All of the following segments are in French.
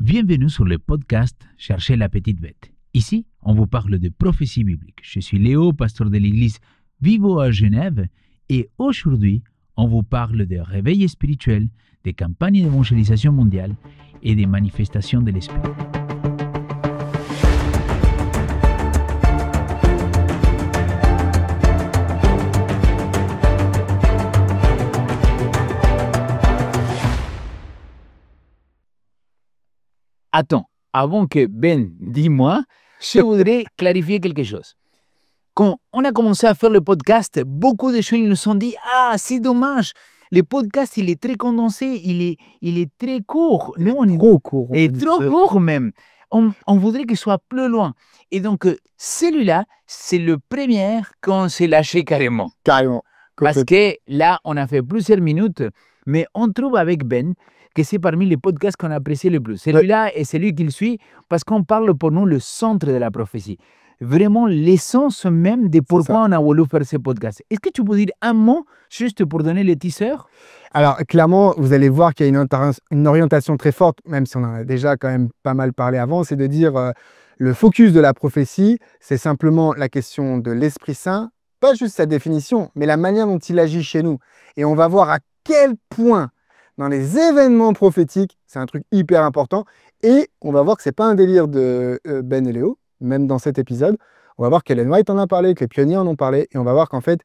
Bienvenue sur le podcast Cherchez la petite bête. Ici, on vous parle de prophétie biblique. Je suis Léo, pasteur de l'église Vivo à Genève, et aujourd'hui, on vous parle de réveil spirituel, des campagnes d'évangélisation mondiale et des manifestations de l'esprit. Attends, avant que Ben dis-moi, je voudrais clarifier quelque chose. Quand on a commencé à faire le podcast, beaucoup de gens nous ont dit « Ah, c'est dommage, le podcast, il est très condensé, il est très court. » Non, on est Trop court. et trop court même. On voudrait qu'il soit plus loin. Et donc, celui-là, c'est le premier qu'on s'est lâché carrément. Carrément. Parce que là, on a fait plusieurs minutes, mais on trouve avec Ben que c'est parmi les podcasts qu'on apprécie le plus. Celui-là est celui qu'il suit parce qu'on parle pour nous le centre de la prophétie. Vraiment l'essence même de pourquoi on a voulu faire ce podcast. Est-ce que tu peux dire un mot juste pour donner le teaser? Alors, clairement, vous allez voir qu'il y a une orientation très forte, même si on en a déjà quand même pas mal parlé avant, c'est de dire le focus de la prophétie, c'est simplement la question de l'Esprit Saint, pas juste sa définition, mais la manière dont il agit chez nous. Et on va voir à quel point dans les événements prophétiques, c'est un truc hyper important. Et on va voir que ce n'est pas un délire de Ben et Léo, même dans cet épisode. On va voir qu'Ellen White en a parlé, que les pionniers en ont parlé. Et on va voir qu'en fait,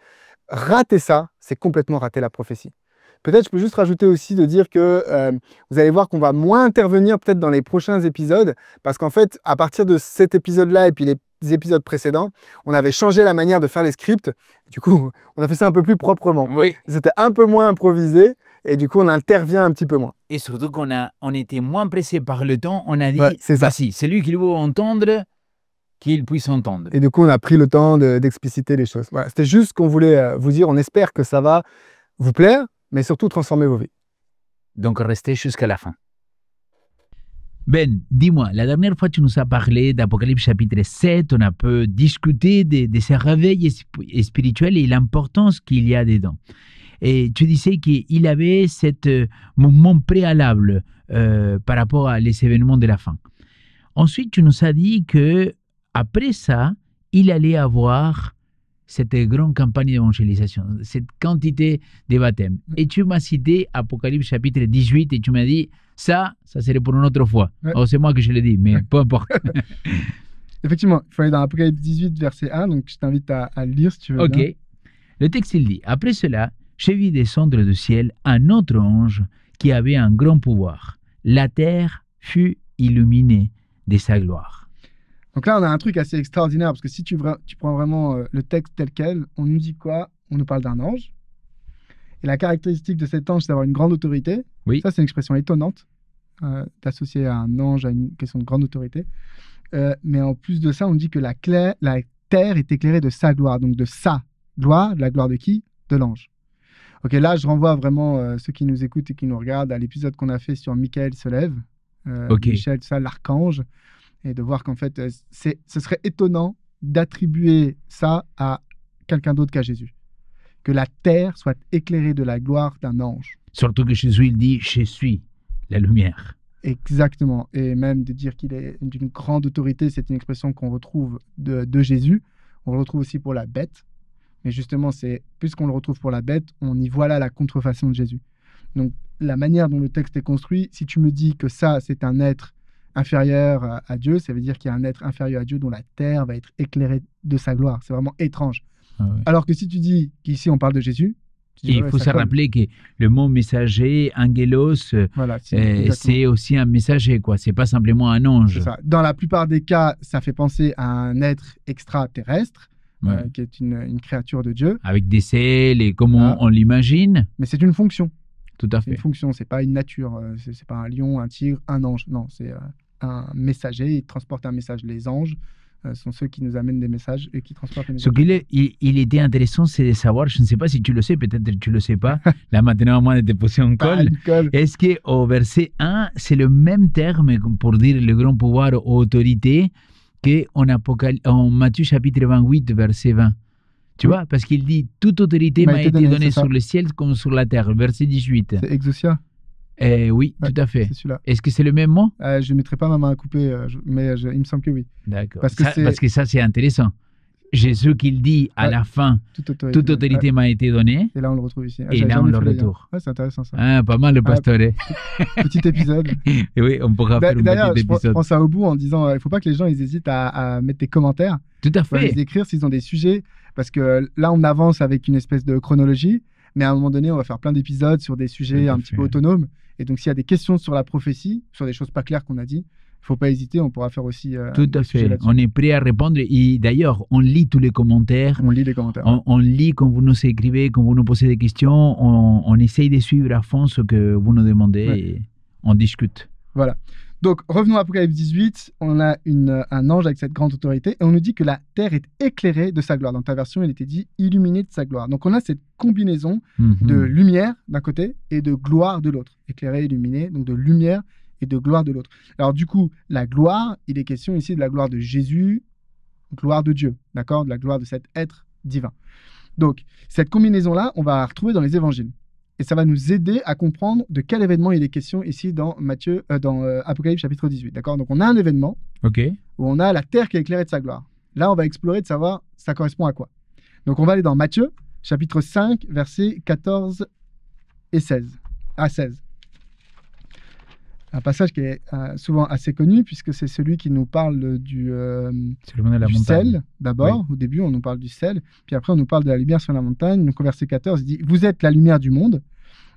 rater ça, c'est complètement rater la prophétie. Peut-être je peux juste rajouter aussi de dire que vous allez voir qu'on va moins intervenir peut-être dans les prochains épisodes. Parce qu'en fait, à partir de cet épisode-là et puis les épisodes précédents, on avait changé la manière de faire les scripts. Du coup, on a fait ça un peu plus proprement. Oui. C'était un peu moins improvisé. Et du coup, on intervient un petit peu moins. Et surtout on était moins pressé par le temps. On a dit, c'est ça. si, celui qui veut entendre, qu'il puisse entendre. Et du coup, on a pris le temps d'expliciter les choses. Voilà, c'était juste ce qu'on voulait vous dire. On espère que ça va vous plaire, mais surtout transformer vos vies. Donc, restez jusqu'à la fin. Ben, dis-moi, la dernière fois, tu nous as parlé d'Apocalypse chapitre 7. On a peu discuté de ces réveils spirituels et l'importance qu'il y a dedans. Et tu disais qu'il avait ce mouvement préalable par rapport à les événements de la fin. Ensuite, tu nous as dit que après ça, il allait avoir cette grande campagne d'évangélisation, cette quantité de baptêmes. Et tu m'as cité Apocalypse chapitre 18 et tu m'as dit, ça serait pour une autre fois. Ouais. Oh, c'est moi que je l'ai dit, mais peu importe. Effectivement, il faut aller dans Apocalypse 18, verset 1, donc je t'invite à le lire si tu veux. Ok. Bien. Le texte, il dit, après cela, je vis descendre du ciel un autre ange qui avait un grand pouvoir. La terre fut illuminée de sa gloire. Donc là, on a un truc assez extraordinaire, parce que si tu prends vraiment le texte tel quel, on nous dit quoi? On nous parle d'un ange. Et la caractéristique de cet ange, c'est d'avoir une grande autorité. Oui. Ça, c'est une expression étonnante, d'associer à un ange à une question de grande autorité. Mais en plus de ça, on dit que la terre est éclairée de sa gloire. Donc de sa gloire, de la gloire de qui? De l'ange. Ok, là, je renvoie vraiment ceux qui nous écoutent et qui nous regardent à l'épisode qu'on a fait sur Michael se lève. Michel, ça, l'archange. Et de voir qu'en fait, ce serait étonnant d'attribuer ça à quelqu'un d'autre qu'à Jésus. Que la terre soit éclairée de la gloire d'un ange. Surtout que Jésus, il dit, je suis la lumière. Exactement. Et même de dire qu'il est d'une grande autorité, c'est une expression qu'on retrouve de Jésus. On le retrouve aussi pour la bête. Mais justement, puisqu'on le retrouve pour la bête, on y voit là la contrefaçon de Jésus. Donc, la manière dont le texte est construit, si tu me dis que ça, c'est un être inférieur à Dieu, ça veut dire qu'il y a un être inférieur à Dieu dont la terre va être éclairée de sa gloire. C'est vraiment étrange. Ah ouais. Alors que si tu dis qu'ici, on parle de Jésus... Et il faut se rappeler que le mot messager, angelos, voilà, c'est aussi un messager, quoi. C'est pas simplement un ange. C'est ça. Dans la plupart des cas, ça fait penser à un être extraterrestre, qui est une créature de Dieu. Avec des ailes et comme on l'imagine. Mais c'est une fonction. Tout à fait. C'est une fonction, c'est pas une nature. C'est pas un lion, un tigre, un ange. Non, c'est un messager. Il transporte un message. Les anges sont ceux qui nous amènent des messages et qui transportent les messages. Ce qu'il était intéressant, c'est de savoir, je ne sais pas si tu le sais, peut-être que tu ne le sais pas, là maintenant à moins de te poser un col, est-ce qu'au verset 1, c'est le même terme pour dire le grand pouvoir ou autorité qu'en Matthieu chapitre 28, verset 20. Tu vois, parce qu'il dit, toute autorité m'a été donnée sur le ciel comme sur la terre, verset 18. C'est exousia. Oui, Ouais, tout à fait. c'est celui-là. Est-ce que c'est le même mot? Je ne mettrai pas ma main à couper, mais il me semble que oui. D'accord. Parce que c'est Parce que ça, c'est intéressant. Jésus qu'il dit à ouais, la fin, toute autorité. toute Ouais. autorité m'a été donnée, Et là, on le retrouve ici. et J'avais là, on jamais le fait le lien. retourne. Ouais, c'est intéressant ça. Ah, pas mal le pasteur. Petit épisode. Et oui, on pourra faire un D'ailleurs, petit je épisode. prends ça au bout en disant il ne faut pas que les gens ils hésitent à mettre des commentaires. Tout à Faut les fait. écrire s'ils ont des sujets. Parce que là, on avance avec une espèce de chronologie. Mais à un moment donné, on va faire plein d'épisodes sur des sujets Tout à un petit peu fait. autonomes. Et donc, s'il y a des questions sur la prophétie, sur des choses pas claires qu'on a dit, il ne faut pas hésiter. On pourra faire aussi Tout des à sujets fait. là-dessus. On est prêt à répondre. Et d'ailleurs, on lit tous les commentaires. On lit les commentaires. On lit quand vous nous écrivez, quand vous nous posez des questions. On essaye de suivre à fond ce que vous nous demandez. Ouais. Et on discute. Voilà. Donc, revenons à Apocalypse 18. On a un ange avec cette grande autorité et on nous dit que la terre est éclairée de sa gloire. Dans ta version, il était dit illuminée de sa gloire. Donc, on a cette combinaison de lumière d'un côté et de gloire de l'autre. Éclairée, illuminée, donc de lumière et de gloire de l'autre. Alors, du coup, la gloire, il est question ici de la gloire de Jésus, gloire de Dieu, d'accord? De la gloire de cet être divin. Donc, cette combinaison-là, on va la retrouver dans les évangiles. Et ça va nous aider à comprendre de quel événement il est question ici dans Apocalypse chapitre 18. D'accord? Donc on a un événement OK. où on a la terre qui est éclairée de sa gloire. Là, on va explorer de savoir ça correspond à quoi. Donc on va aller dans Matthieu chapitre 5, versets 14 et 16. À 16. Un passage qui est souvent assez connu puisque c'est celui qui nous parle du sel d'abord. Oui. Au début, on nous parle du sel. Puis après, on nous parle de la lumière sur la montagne. Donc au verset 14, il dit « Vous êtes la lumière du monde.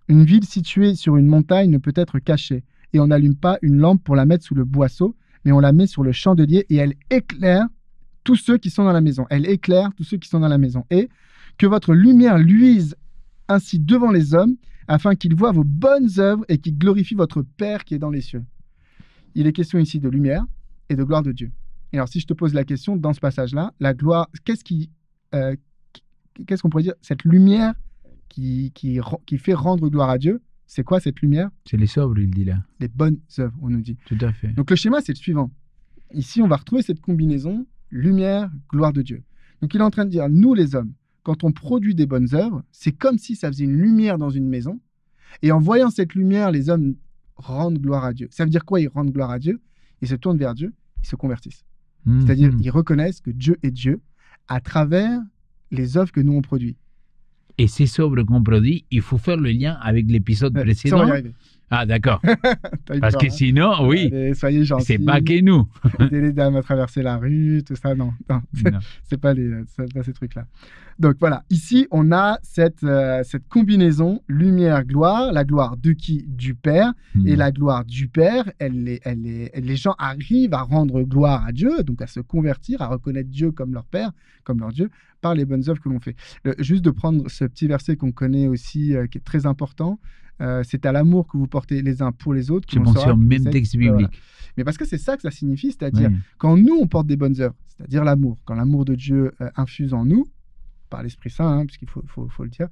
Une ville située sur une montagne ne peut être cachée. Et on n'allume pas une lampe pour la mettre sous le boisseau, mais on la met sur le chandelier et elle éclaire tous ceux qui sont dans la maison. Elle éclaire tous ceux qui sont dans la maison. Et que votre lumière luise ainsi devant les hommes, afin qu'ils voient vos bonnes œuvres et qu'ils glorifient votre Père qui est dans les cieux. » Il est question ici de lumière et de gloire de Dieu. Et alors, si je te pose la question dans ce passage-là, la gloire, qu'est-ce qu'on pourrait dire? Cette lumière qui fait rendre gloire à Dieu, c'est quoi cette lumière? C'est les œuvres, il dit là. Les bonnes œuvres, on nous dit. Tout à fait. Donc, le schéma, c'est le suivant. Ici, on va retrouver cette combinaison lumière, gloire de Dieu. Donc, il est en train de dire, nous les hommes, quand on produit des bonnes œuvres, c'est comme si ça faisait une lumière dans une maison. Et en voyant cette lumière, les hommes rendent gloire à Dieu. Ça veut dire quoi? Ils rendent gloire à Dieu. Ils se tournent vers Dieu. Ils se convertissent. C'est-à-dire, ils reconnaissent que Dieu est Dieu à travers les œuvres que nous on produit. Et ces œuvres qu'on produit, il faut faire le lien avec l'épisode précédent. Ça, on va y arriver. Ah, d'accord. Parce peur, que sinon, oui, allez, soyez gentils. c'est pas que nous. Aidez les dames à traverser la rue, tout ça, non. C'est pas ces trucs-là. Donc voilà, ici, on a cette combinaison lumière-gloire, la gloire de qui? Du Père. Et la gloire du Père, les gens arrivent à rendre gloire à Dieu, donc à se convertir, à reconnaître Dieu comme leur Père, comme leur Dieu, par les bonnes œuvres que l'on fait. Juste de prendre ce petit verset qu'on connaît aussi, qui est très important, c'est à l'amour que vous portez les uns pour les autres. Je pense au même texte biblique. Voilà. Mais parce que c'est ça que ça signifie, c'est-à-dire quand nous, on porte des bonnes œuvres, c'est-à-dire l'amour, quand l'amour de Dieu infuse en nous, par l'Esprit Saint, hein, puisqu'il faut le dire,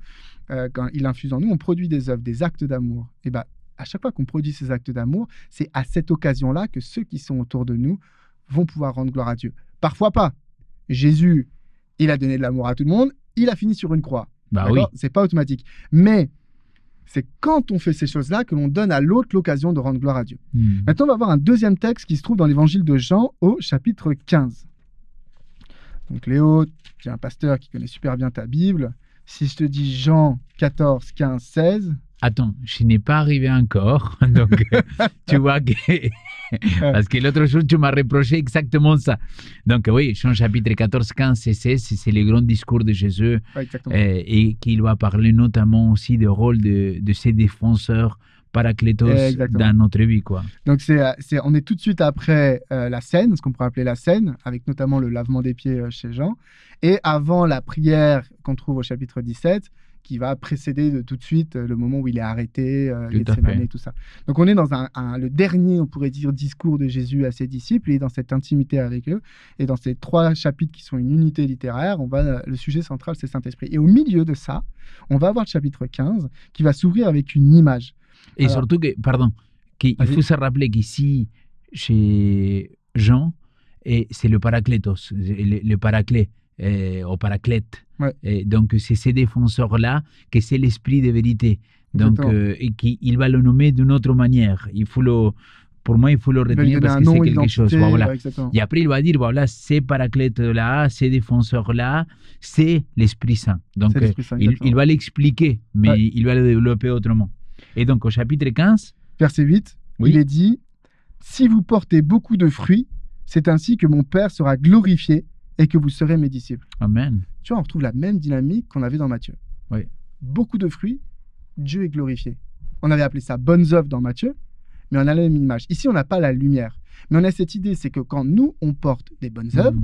quand il infuse en nous, on produit des œuvres, des actes d'amour. Et bien, à chaque fois qu'on produit ces actes d'amour, c'est à cette occasion-là que ceux qui sont autour de nous vont pouvoir rendre gloire à Dieu. Parfois pas. Jésus, il a donné de l'amour à tout le monde, il a fini sur une croix. Bah oui. C'est pas automatique. Mais c'est quand on fait ces choses-là que l'on donne à l'autre l'occasion de rendre gloire à Dieu. Maintenant, on va voir un deuxième texte qui se trouve dans l'évangile de Jean au chapitre 15. Donc Léo, tu es un pasteur qui connaît super bien ta Bible. Si je te dis Jean 14, 15, 16... Attends, je n'ai pas arrivé encore. Donc, tu vois que... Parce que l'autre jour, tu m'as reproché exactement ça. Donc oui, Jean chapitre 14, 15 et 16, c'est le grand discours de Jésus. Et qu'il va parler notamment aussi du rôle de ces défenseurs paraclétos dans notre vie, quoi. Donc on est tout de suite après la scène, ce qu'on pourrait appeler la scène, avec notamment le lavement des pieds chez Jean, et avant la prière qu'on trouve au chapitre 17, qui va précéder tout de suite le moment où il est arrêté, Gethsémane et tout ça. Donc on est dans le dernier, on pourrait dire, discours de Jésus à ses disciples, il est dans cette intimité avec eux, et dans ces 3 chapitres qui sont une unité littéraire, le sujet central c'est Saint-Esprit. Et au milieu de ça, on va avoir le chapitre 15 qui va s'ouvrir avec une image. Et alors, surtout, qu'il faut se rappeler qu'ici, chez Jean, c'est le paraclétos, le paraclet, au paraclète. Ouais. Et donc, c'est ces défenseurs-là que c'est l'esprit de vérité. Donc, Exactement. et qu'il va le nommer d'une autre manière. Pour moi, il faut le Il va lui retenir donner parce un que c'est nom, une quelque chose. identité, Voilà. ouais, exactement. Et après, il va dire, voilà, ces paraclètes-là, ces défenseurs-là, c'est l'Esprit Saint. Donc, C'est l'Esprit Saint, il exactement. va l'expliquer, mais Ouais. il va le développer autrement. Et donc, au chapitre 15, Verset 8, il oui, est dit « Si vous portez beaucoup de fruits, c'est ainsi que mon Père sera glorifié et que vous serez mes disciples. Amen. » Tu vois, on retrouve la même dynamique qu'on avait dans Matthieu. Oui. Beaucoup de fruits, Dieu est glorifié. On avait appelé ça bonnes œuvres dans Matthieu, mais on a la même image. Ici, on n'a pas la lumière. Mais on a cette idée, c'est que quand nous, on porte des bonnes œuvres,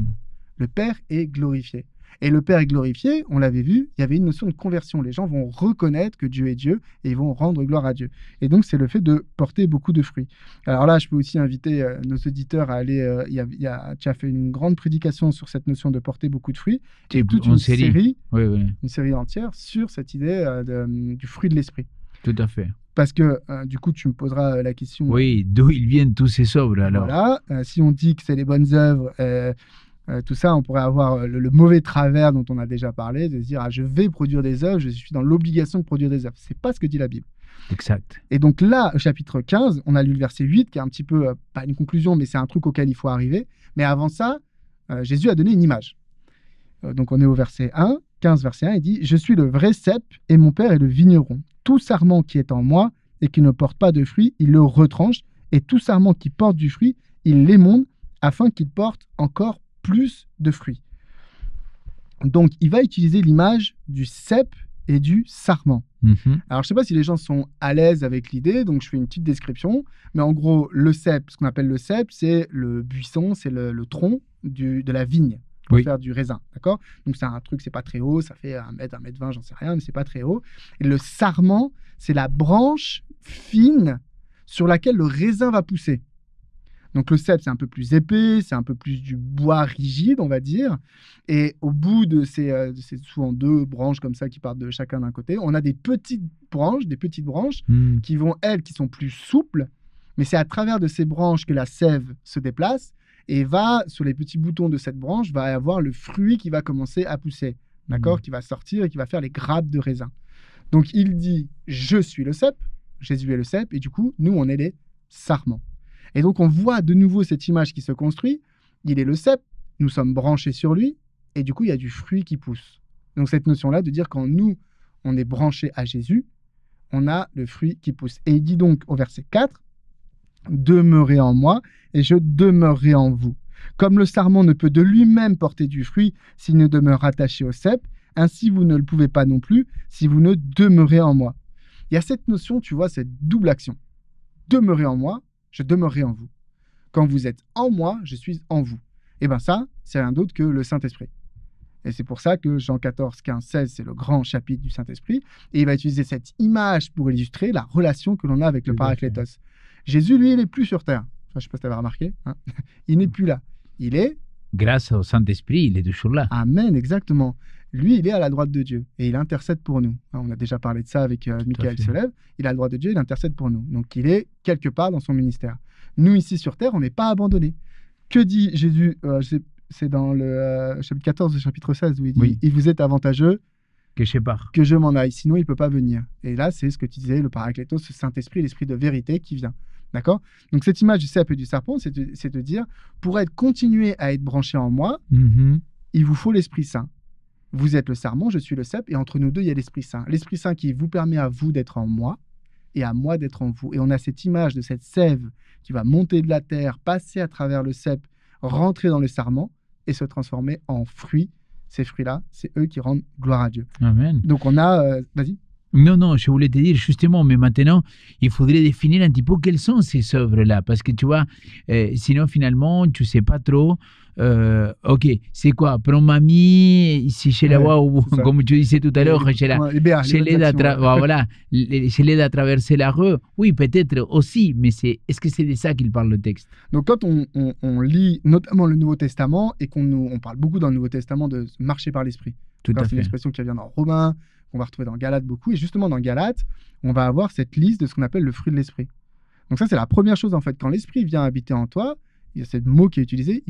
le Père est glorifié. Et le Père est glorifié, on l'avait vu, il y avait une notion de conversion. Les gens vont reconnaître que Dieu est Dieu et ils vont rendre gloire à Dieu. Et donc, c'est le fait de porter beaucoup de fruits. Alors là, je peux aussi inviter nos auditeurs à aller... tu as fait une grande prédication sur cette notion de porter beaucoup de fruits. C'est Et toute une une série. Oui, oui, une série entière sur cette idée du fruit de l'esprit. tout à fait. Parce que du coup, tu me poseras la question. Oui, d'où ils viennent tous ces œuvres alors? Voilà, si on dit que c'est les bonnes œuvres, tout ça, on pourrait avoir le mauvais travers dont on a déjà parlé, de se dire je vais produire des œuvres, je suis dans l'obligation de produire des œuvres. C'est pas ce que dit la Bible. Exact. Et donc là, au chapitre 15, on a lu le verset 8, qui est un petit peu, pas une conclusion, mais c'est un truc auquel il faut arriver. Mais avant ça, Jésus a donné une image. Donc on est au verset 1, 15 verset 1, il dit « Je suis le vrai cep et mon Père est le vigneron. Tout sarment qui est en moi et qui ne porte pas de fruit, il le retranche, et tout sarment qui porte du fruit, il l'émonde, afin qu'il porte encore plus de fruits. » Donc il va utiliser l'image du cep et du sarment. Alors, je ne sais pas si les gens sont à l'aise avec l'idée, donc je fais une petite description. Mais en gros, le cep, ce qu'on appelle le cep, c'est le buisson, c'est le tronc de la vigne pour faire du raisin, d'accord? Donc, c'est un truc, c'est pas très haut, ça fait 1 mètre, 1 mètre 20, j'en sais rien, mais c'est pas très haut. Et le sarment, c'est la branche fine sur laquelle le raisin va pousser. Donc, le cep, c'est un peu plus épais, c'est un peu plus du bois rigide, on va dire. Et au bout de ces souvent 2 branches comme ça qui partent de chacun d'un côté, on a des petites branches qui vont, elles, qui sont plus souples. Mais c'est à travers de ces branches que la sève se déplace et va, sur les petits boutons de cette branche, va y avoir le fruit qui va commencer à pousser, d'accord, qui va sortir et qui va faire les grappes de raisin. Donc, il dit « Je suis le cep », Jésus est le cep, et du coup, nous, on est les sarments. Et donc, on voit de nouveau cette image qui se construit. Il est le cep, nous sommes branchés sur lui, et du coup, il y a du fruit qui pousse. Donc, cette notion-là de dire quand nous, on est branchés à Jésus, on a le fruit qui pousse. Et il dit donc au verset 4, « Demeurez en moi, et je demeurerai en vous. Comme le sarment ne peut de lui-même porter du fruit s'il ne demeure attaché au cep, ainsi vous ne le pouvez pas non plus si vous ne demeurez en moi. » Il y a cette notion, tu vois, cette double action. Demeurez en moi, je demeurerai en vous. Quand vous êtes en moi, je suis en vous. Et bien ça, c'est rien d'autre que le Saint-Esprit. Et c'est pour ça que Jean 14, 15, 16, c'est le grand chapitre du Saint-Esprit. Et il va utiliser cette image pour illustrer la relation que l'on a avec le Paraclétos. Jésus, lui, il n'est plus sur terre. Enfin, je ne sais pas si tu avais remarqué. Hein, il n'est plus là. Il est... Grâce au Saint-Esprit, il est toujours là. Amen, exactement. Lui, il est à la droite de Dieu et il intercède pour nous. On a déjà parlé de ça avec Michael Solève. Il est à la droite de Dieu, il intercède pour nous. Donc, il est quelque part dans son ministère. Nous, ici sur terre, on n'est pas abandonnés. Que dit Jésus c'est dans le chapitre 14 du chapitre 16 où il dit « Il vous est avantageux que je pars, que je m'en aille, sinon il ne peut pas venir. » Et là, c'est ce que tu disais, le Paraclétos, ce Saint-Esprit, l'Esprit de vérité qui vient. D'accord? Donc, cette image du cep et du serpent, c'est de dire, pour continuer à être branché en moi, il vous faut l'Esprit Saint. Vous êtes le sarment, je suis le cep, et entre nous deux, il y a l'Esprit Saint. L'Esprit Saint qui vous permet à vous d'être en moi, et à moi d'être en vous. Et on a cette image de cette sève qui va monter de la terre, passer à travers le cep, rentrer dans le sarment, et se transformer en fruits. Ces fruits-là, c'est eux qui rendent gloire à Dieu. Amen. Donc on a... Vas-y. Non, je voulais te dire justement, mais maintenant, il faudrait définir un petit peu quelles sont ces œuvres-là, parce que tu vois, sinon finalement, tu ne sais pas trop, ok, c'est quoi, pour mamie, si je la vois, comme tu disais tout à l'heure, je l'aide à traverser la rue, oui, peut-être aussi, mais est-ce que c'est de ça qu'il parle le texte? Donc quand on lit notamment le Nouveau Testament, et on parle beaucoup dans le Nouveau Testament de marcher par l'Esprit. C'est une expression qui vient dans Romains, qu'on va retrouver dans Galates beaucoup. Et justement, dans Galates, on va avoir cette liste de ce qu'on appelle le fruit de l'esprit. Donc ça, c'est la première chose, en fait. Quand l'esprit vient habiter en toi, il y a ce mot qui est utilisé,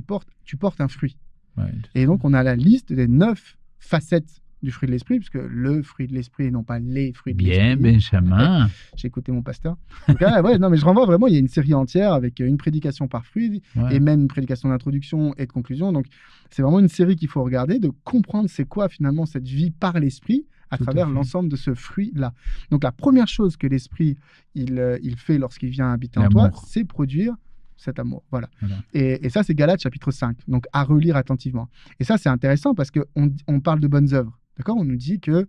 tu portes un fruit. Ouais, et donc, on a la liste des 9 facettes du fruit de l'esprit, puisque le fruit de l'esprit et non pas les fruits de l'esprit. Bien, Benjamin. J'ai écouté mon pasteur. Donc, ouais, non, mais je renvoie vraiment, il y a une série entière avec une prédication par fruit et même une prédication d'introduction et de conclusion. Donc, c'est vraiment une série qu'il faut regarder, de comprendre c'est quoi finalement cette vie par l'esprit à travers l'ensemble de ce fruit-là. Donc, la première chose que l'esprit, il fait lorsqu'il vient habiter en toi, c'est produire cet amour. Voilà. Et ça, c'est Galates chapitre 5. Donc, à relire attentivement. Et ça, c'est intéressant parce qu'on parle de bonnes œuvres. D'accord ? On nous dit que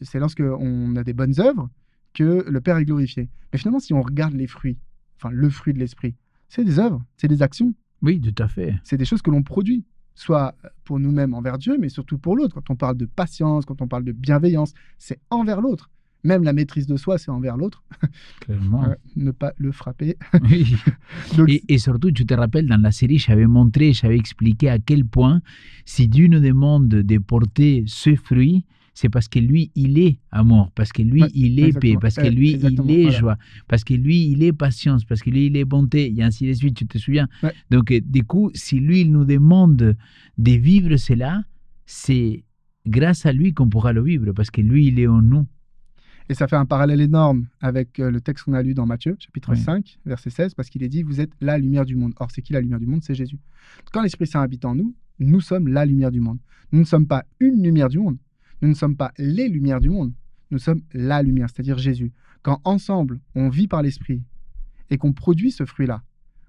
c'est lorsqu'on a des bonnes œuvres que le Père est glorifié. Mais finalement, si on regarde les fruits, enfin le fruit de l'esprit, c'est des œuvres, c'est des actions. Oui, tout à fait. C'est des choses que l'on produit, soit pour nous-mêmes envers Dieu, mais surtout pour l'autre. Quand on parle de patience, quand on parle de bienveillance, c'est envers l'autre. Même la maîtrise de soi, c'est envers l'autre. Clairement. Ne pas le frapper. Oui. Donc, et surtout, tu te rappelles, dans la série, j'avais expliqué à quel point, si Dieu nous demande de porter ce fruit, c'est parce que lui, il est amour, parce que lui, il est paix, parce que lui, il est joie, parce que lui, il est patience, parce que lui, il est bonté, et ainsi de suite, tu te souviens. Donc, du coup, si lui, il nous demande de vivre cela, c'est grâce à lui qu'on pourra le vivre, parce que lui, il est en nous. Et ça fait un parallèle énorme avec le texte qu'on a lu dans Matthieu, chapitre 5, verset 16, parce qu'il est dit « Vous êtes la lumière du monde ». Or, c'est qui la lumière du monde ? C'est Jésus. Quand l'Esprit Saint habite en nous, nous sommes la lumière du monde. Nous ne sommes pas une lumière du monde. Nous ne sommes pas les lumières du monde. Nous sommes la lumière, c'est-à-dire Jésus. Quand ensemble, on vit par l'Esprit et qu'on produit ce fruit-là,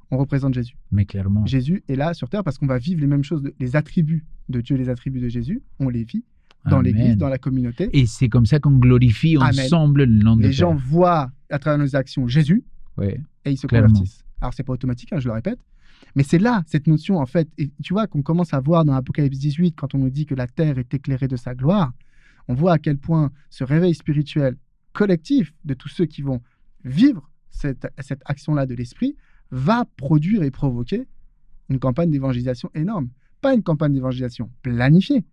on représente Jésus. Mais clairement. Jésus est là sur terre parce qu'on va vivre les mêmes choses, les attributs de Dieu, les attributs de Jésus, on les vit dans l'Église, dans la communauté. Et c'est comme ça qu'on glorifie ensemble le nom de Dieu. Les gens voient à travers nos actions Jésus et ils se convertissent. Alors, c'est pas automatique, je le répète, mais c'est là, cette notion, en fait, et tu vois, qu'on commence à voir dans Apocalypse 18, quand on nous dit que la terre est éclairée de sa gloire, on voit à quel point ce réveil spirituel collectif de tous ceux qui vont vivre cette action-là de l'esprit va produire et provoquer une campagne d'évangélisation énorme. Pas une campagne d'évangélisation planifiée,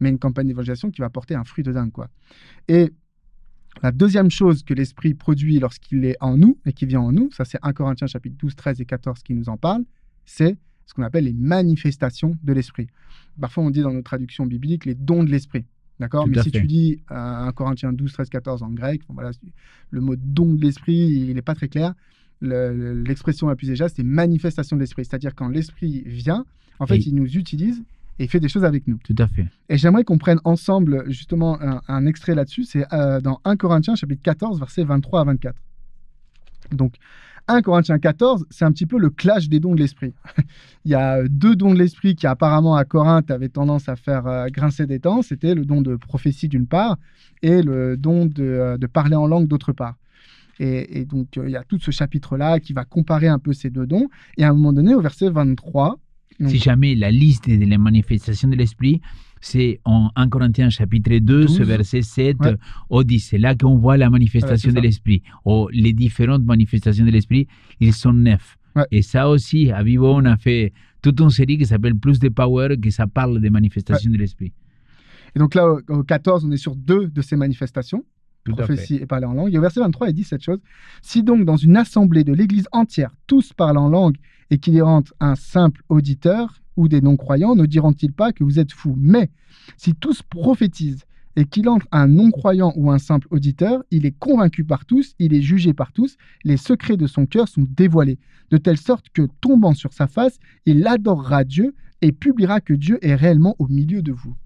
mais une campagne d'évangélisation qui va porter un fruit de dingue, quoi. Et la deuxième chose que l'Esprit produit lorsqu'il est en nous et qui vient en nous, ça c'est 1 Corinthiens chapitre 12, 13 et 14 qui nous en parle, c'est ce qu'on appelle les manifestations de l'Esprit. Parfois on dit dans nos traductions bibliques les dons de l'Esprit, d'accord ? Mais si tu dis 1 Corinthiens 12, 13, 14 en grec, voilà, le mot don de l'Esprit, il n'est pas très clair. L'expression la plus déjà, c'est manifestation de l'Esprit, c'est-à-dire quand l'Esprit vient, en fait, il nous utilise et fait des choses avec nous. Tout à fait. Et j'aimerais qu'on prenne ensemble justement un extrait là-dessus, c'est dans 1 Corinthiens chapitre 14, versets 23 à 24. Donc, 1 Corinthiens 14, c'est un petit peu le clash des dons de l'Esprit. Il y a deux dons de l'Esprit qui apparemment à Corinthe avaient tendance à faire grincer des dents. C'était le don de prophétie d'une part et le don de parler en langue d'autre part. Et donc, il y a tout ce chapitre-là qui va comparer un peu ces deux dons. Et à un moment donné, au verset 23... Donc, si jamais la liste des manifestations de l'Esprit, c'est en 1 Corinthiens chapitre 12, verset 7 au 10. C'est là qu'on voit la manifestation de l'Esprit. Ou les différentes manifestations de l'Esprit, ils sont 9. Et ça aussi, à Vivo, on a fait toute une série qui s'appelle Plus de Power, qui ça parle des manifestations de l'Esprit. Et donc là, au 14, on est sur 2 de ces manifestations. Prophétie et parler en langue. Et au verset 23, il dit cette chose. Si donc dans une assemblée de l'Église entière, tous parlent en langue et qu'il y rentre un simple auditeur ou des non-croyants, ne diront-ils pas que vous êtes fous ? Mais si tous prophétisent et qu'il entre un non-croyant ou un simple auditeur, il est convaincu par tous, il est jugé par tous, les secrets de son cœur sont dévoilés, de telle sorte que, tombant sur sa face, il adorera Dieu et publiera que Dieu est réellement au milieu de vous.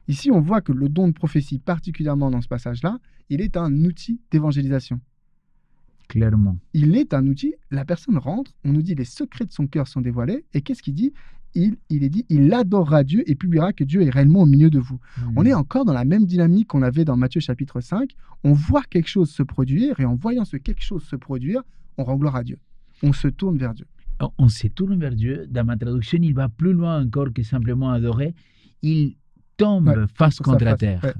Ici, on voit que le don de prophétie, particulièrement dans ce passage-là, il est un outil d'évangélisation. Clairement. Il est un outil, la personne rentre, on nous dit les secrets de son cœur sont dévoilés, et qu'est-ce qu'il dit ? Il est dit, il adorera Dieu et publiera que Dieu est réellement au milieu de vous. On est encore dans la même dynamique qu'on avait dans Matthieu chapitre 5, on voit quelque chose se produire, et en voyant ce quelque chose se produire, on rend gloire à Dieu. On se tourne vers Dieu. On se tourne vers Dieu. Dans ma traduction, il va plus loin encore que simplement adorer. Il tombe face contre la terre.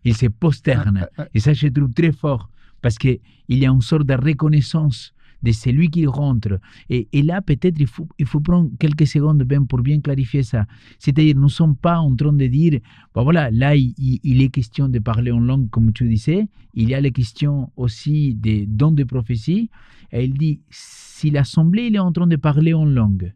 Il se prosterne. Et ça, je trouve très fort parce qu'il y a une sorte de reconnaissance de celui qui rentre. Et là, peut-être, il faut prendre quelques secondes pour bien clarifier ça. C'est-à-dire, nous ne sommes pas en train de dire, voilà, là, il est question de parler en langue, comme tu disais. Il y a les questions aussi des dons de prophétie. Et il dit, si l'assemblée il est en train de parler en langue,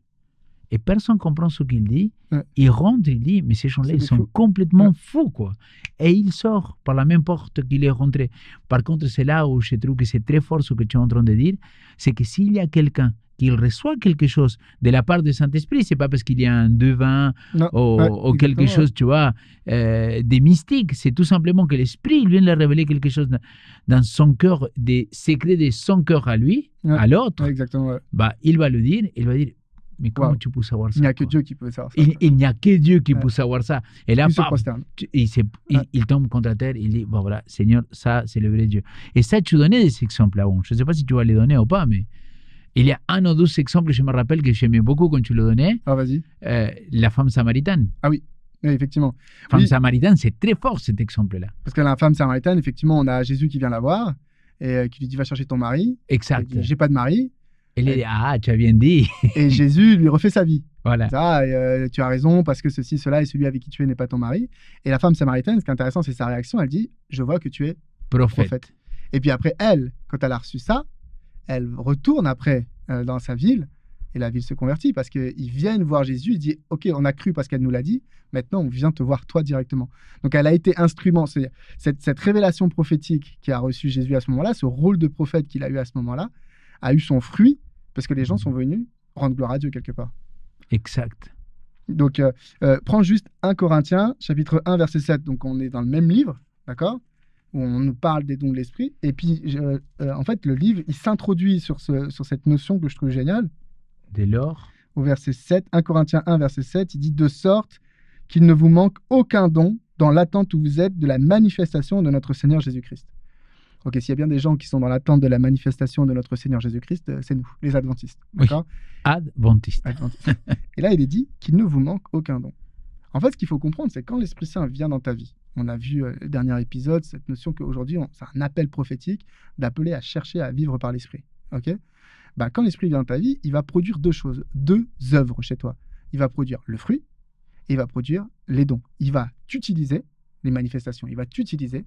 et personne ne comprend ce qu'il dit. Ouais. Il rentre, il dit, mais ces gens-là, ils sont complètement fous, quoi. Et il sort par la même porte qu'il est rentré. Par contre, c'est là où je trouve que c'est très fort ce que tu es en train de dire, c'est que s'il y a quelqu'un qui reçoit quelque chose de la part du Saint-Esprit, c'est pas parce qu'il y a un devin ou quelque chose, tu vois, des mystiques. C'est tout simplement que l'Esprit il vient de révéler quelque chose dans son cœur, des secrets de son cœur à lui, à l'autre. Exactement. Bah, il va le dire, il va dire, mais comment tu peux savoir ça? Il n'y a que Dieu qui peut savoir ça. Il n'y a que Dieu qui peut savoir ça. Et là, il tombe contre la terre, il dit, bon voilà, Seigneur, ça, c'est le vrai Dieu. Et ça, tu donnais des exemples avant. Je ne sais pas si tu vas les donner ou pas, mais il y a un ou deux exemples, je me rappelle, que j'aimais beaucoup quand tu le donnais. Ah, vas-y. La femme samaritaine. Ah oui, effectivement. Femme samaritaine, c'est très fort cet exemple-là. Parce que la femme samaritaine, effectivement, on a Jésus qui vient la voir et qui lui dit, va chercher ton mari. Exact. Il dit, j'ai pas de mari. Elle dit, ah, tu as bien dit. Et Jésus lui refait sa vie. Voilà. Tu as raison, parce que ceci, cela, et celui avec qui tu es n'est pas ton mari. Et la femme samaritaine, ce qui est intéressant, c'est sa réaction. Elle dit, je vois que tu es prophète. Et puis après, elle, quand elle a reçu ça, elle retourne après dans sa ville, et la ville se convertit, parce qu'ils viennent voir Jésus, il dit, ok, on a cru parce qu'elle nous l'a dit, maintenant on vient te voir toi directement. Donc elle a été instrument, cette révélation prophétique qui a reçu Jésus à ce moment-là, ce rôle de prophète qu'il a eu à ce moment-là, a eu son fruit, parce que les gens sont venus rendre gloire à Dieu quelque part. Exact. Donc, prends juste 1 Corinthiens, chapitre 1, verset 7. Donc, on est dans le même livre, d'accord, où on nous parle des dons de l'esprit. Et puis, en fait, le livre, il s'introduit sur cette notion que je trouve géniale. Dès lors, au verset 7, 1 Corinthiens 1, verset 7, il dit « De sorte qu'il ne vous manque aucun don dans l'attente où vous êtes de la manifestation de notre Seigneur Jésus-Christ. » Ok, s'il y a bien des gens qui sont dans l'attente de la manifestation de notre Seigneur Jésus-Christ, c'est nous, les adventistes. D'accord ? Oui, adventistes. Et là, il est dit qu'il ne vous manque aucun don. En fait, ce qu'il faut comprendre, c'est quand l'Esprit Saint vient dans ta vie. On a vu le dernier épisode, cette notion qu'aujourd'hui, c'est un appel prophétique d'appeler à chercher à vivre par l'Esprit. Ok ? Bah, quand l'Esprit vient dans ta vie, il va produire deux choses, deux œuvres chez toi. Il va produire le fruit et il va produire les dons. Il va t'utiliser, les manifestations, il va t'utiliser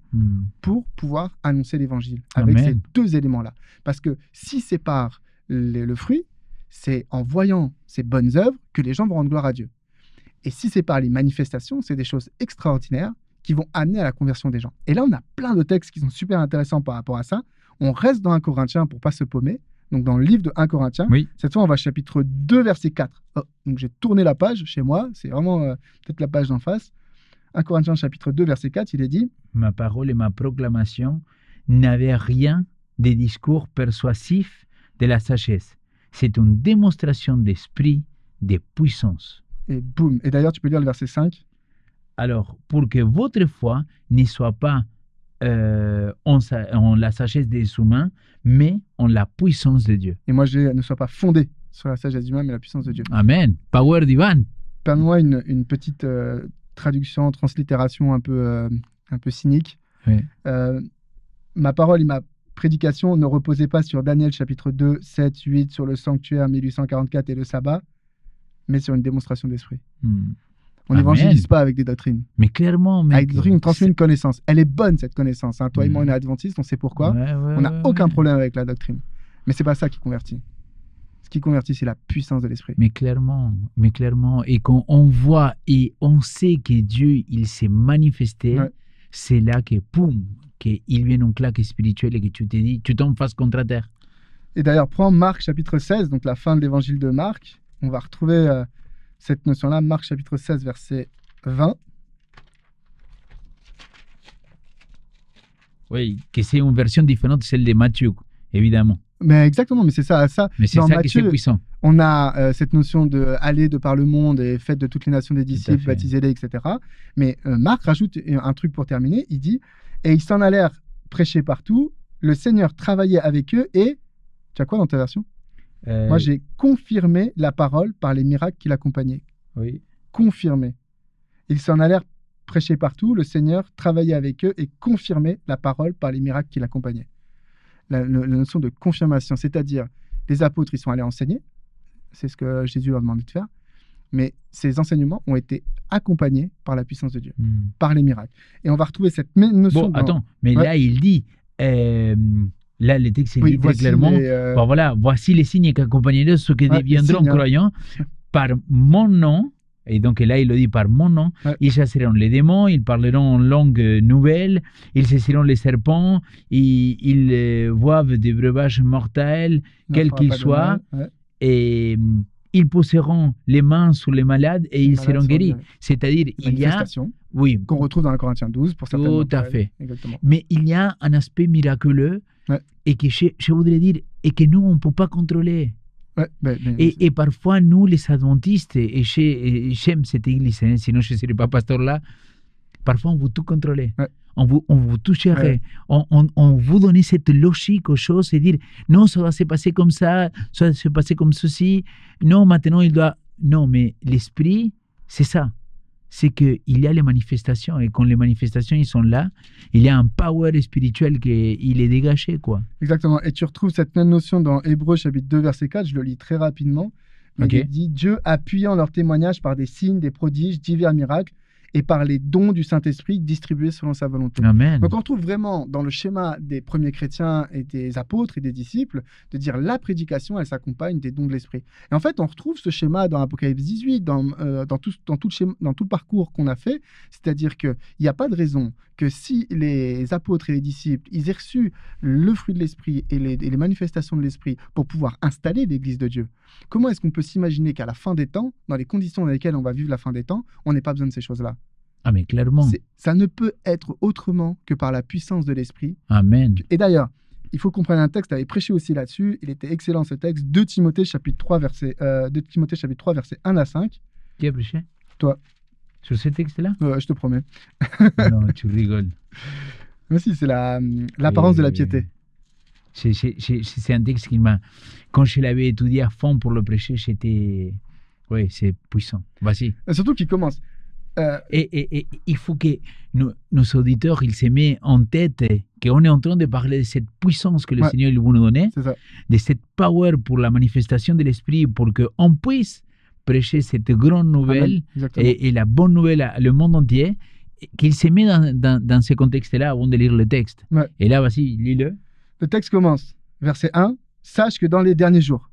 pour pouvoir annoncer l'évangile avec ces deux éléments-là. Parce que si c'est par le fruit, c'est en voyant ces bonnes œuvres que les gens vont rendre gloire à Dieu. Et si c'est par les manifestations, c'est des choses extraordinaires qui vont amener à la conversion des gens. Et là, on a plein de textes qui sont super intéressants par rapport à ça. On reste dans 1 Corinthiens pour ne pas se paumer. Donc, dans le livre de 1 Corinthiens, cette fois, on va chapitre 2, verset 4. Oh, donc, j'ai tourné la page chez moi. C'est vraiment peut-être la page d'en face. 1 Corinthiens chapitre 2, verset 4, il est dit « Ma parole et ma proclamation n'avaient rien des discours persuasifs de la sagesse. C'est une démonstration d'esprit, de puissance. » Et boum. Et d'ailleurs, tu peux lire le verset 5. Alors, pour que votre foi ne soit pas en la sagesse des humains, mais en la puissance de Dieu. Et moi, ne soit pas fondée sur la sagesse des humains, mais la puissance de Dieu. Amen. Power divine. Permets-moi une petite traduction, translittération un peu cynique. Oui. Ma parole et ma prédication ne reposaient pas sur Daniel chapitre 2, 7, 8, sur le sanctuaire 1844 et le sabbat, mais sur une démonstration d'esprit. On n'évangélise pas avec des doctrines. Mais clairement, avec des doctrines, on transmet une connaissance. Elle est bonne, cette connaissance. Hein. Toi et moi, on est adventistes, on sait pourquoi. On n'a aucun problème avec la doctrine. Mais c'est pas ça qui convertit. Ce qui convertit, c'est la puissance de l'esprit. Mais clairement. Et quand on voit et on sait que Dieu, il s'est manifesté, c'est là que, poum, qu'il vient une claque spirituelle et que tu te dis, tu tombes face contre terre. Et d'ailleurs, prends Marc chapitre 16, donc la fin de l'évangile de Marc. On va retrouver cette notion-là, Marc chapitre 16, verset 20. Oui, que c'est une version différente de celle de Matthieu, évidemment. Mais exactement, mais c'est ça. Mais c'est ça Matthieu, qui est puissant. On a cette notion de aller de par le monde et faites de toutes les nations des disciples, baptisez-les, etc. Mais Marc rajoute un truc pour terminer. Il dit « Et ils s'en allèrent prêcher partout. Le Seigneur travaillait avec eux et... » Tu as quoi dans ta version ? Moi, j'ai confirmé la parole par les miracles qui l'accompagnaient. Oui. Confirmé. Ils s'en allèrent prêcher partout. Le Seigneur travaillait avec eux et confirmait la parole par les miracles qui l'accompagnaient. La notion de confirmation, c'est-à-dire les apôtres, ils sont allés enseigner. C'est ce que Jésus leur demandait de faire. Mais ces enseignements ont été accompagnés par la puissance de Dieu, par les miracles. Et on va retrouver cette même notion... Bon, attends, mais là, il dit... Là, le texte dit très clairement, bon, voilà, voici les signes qui accompagneront ceux qui deviendront croyants. par mon nom, et donc là il le dit par mon nom, ils chasseront les démons, ils parleront en langue nouvelle, ils saisiront les serpents, ils boivent des breuvages mortels, quels qu'ils soient, et ils poseront les mains sur les malades et ils seront guéris. C'est-à-dire, il y a... Oui. Qu'on retrouve dans Corinthiens 12 pour certaines Tout à fait. Exactement. Mais il y a un aspect miraculeux et que je voudrais dire, et que nous, on ne peut pas contrôler. Et parfois, nous, les adventistes, et j'aime cette église, hein, sinon je ne serais pas pasteur là, parfois on veut tout contrôler. On vous tout gérer. On vous donne cette logique aux choses et dire non, ça doit se passer comme ça doit se passer comme ceci. Non, maintenant il doit. Non, mais l'esprit, c'est ça. C'est qu'il y a les manifestations et quand les manifestations ils sont là, il y a un power spirituel qui est dégagé, quoi. Exactement. Et tu retrouves cette même notion dans Hébreux chapitre 2 verset 4, je le lis très rapidement. Mais il dit Dieu appuyant leur témoignage par des signes, des prodiges, divers miracles et par les dons du Saint-Esprit distribués selon sa volonté. Amen. Donc on retrouve vraiment dans le schéma des premiers chrétiens et des apôtres et des disciples de dire la prédication, elle s'accompagne des dons de l'Esprit. Et en fait, on retrouve ce schéma dans Apocalypse 18, dans tout le parcours qu'on a fait, c'est-à-dire qu'il n'y a pas de raison que si les apôtres et les disciples, ils aient reçu le fruit de l'Esprit et les manifestations de l'Esprit pour pouvoir installer l'Église de Dieu, comment est-ce qu'on peut s'imaginer qu'à la fin des temps, dans les conditions dans lesquelles on va vivre la fin des temps, on n'ait pas besoin de ces choses-là? Ah, mais clairement. Ça ne peut être autrement que par la puissance de l'Esprit. Amen. Et d'ailleurs, il faut qu'on prenne un texte, tu avais prêché aussi là-dessus, il était excellent ce texte, 2 Timothée chapitre 3, verset 1 à 5. Qui a prêché? Toi. Sur ce texte-là? Je te promets. Non, tu rigoles. Mais si, c'est l'apparence de la piété. C'est un texte qui m'a... Quand je l'avais étudié à fond pour le prêcher, j'étais... Oui, c'est puissant. Vas-y. Surtout qu'il commence... Et il faut que nos auditeurs ils se mettent en tête qu'on est en train de parler de cette puissance que le Seigneur veut nous donner, de cette power pour la manifestation de l'Esprit, pour qu'on puisse prêcher cette grande nouvelle et la bonne nouvelle à le monde entier, qu'il se met dans ce contexte-là avant de lire le texte. Et là, vas-y, lis-le. Le texte commence, verset 1, « Sache que dans les derniers jours ».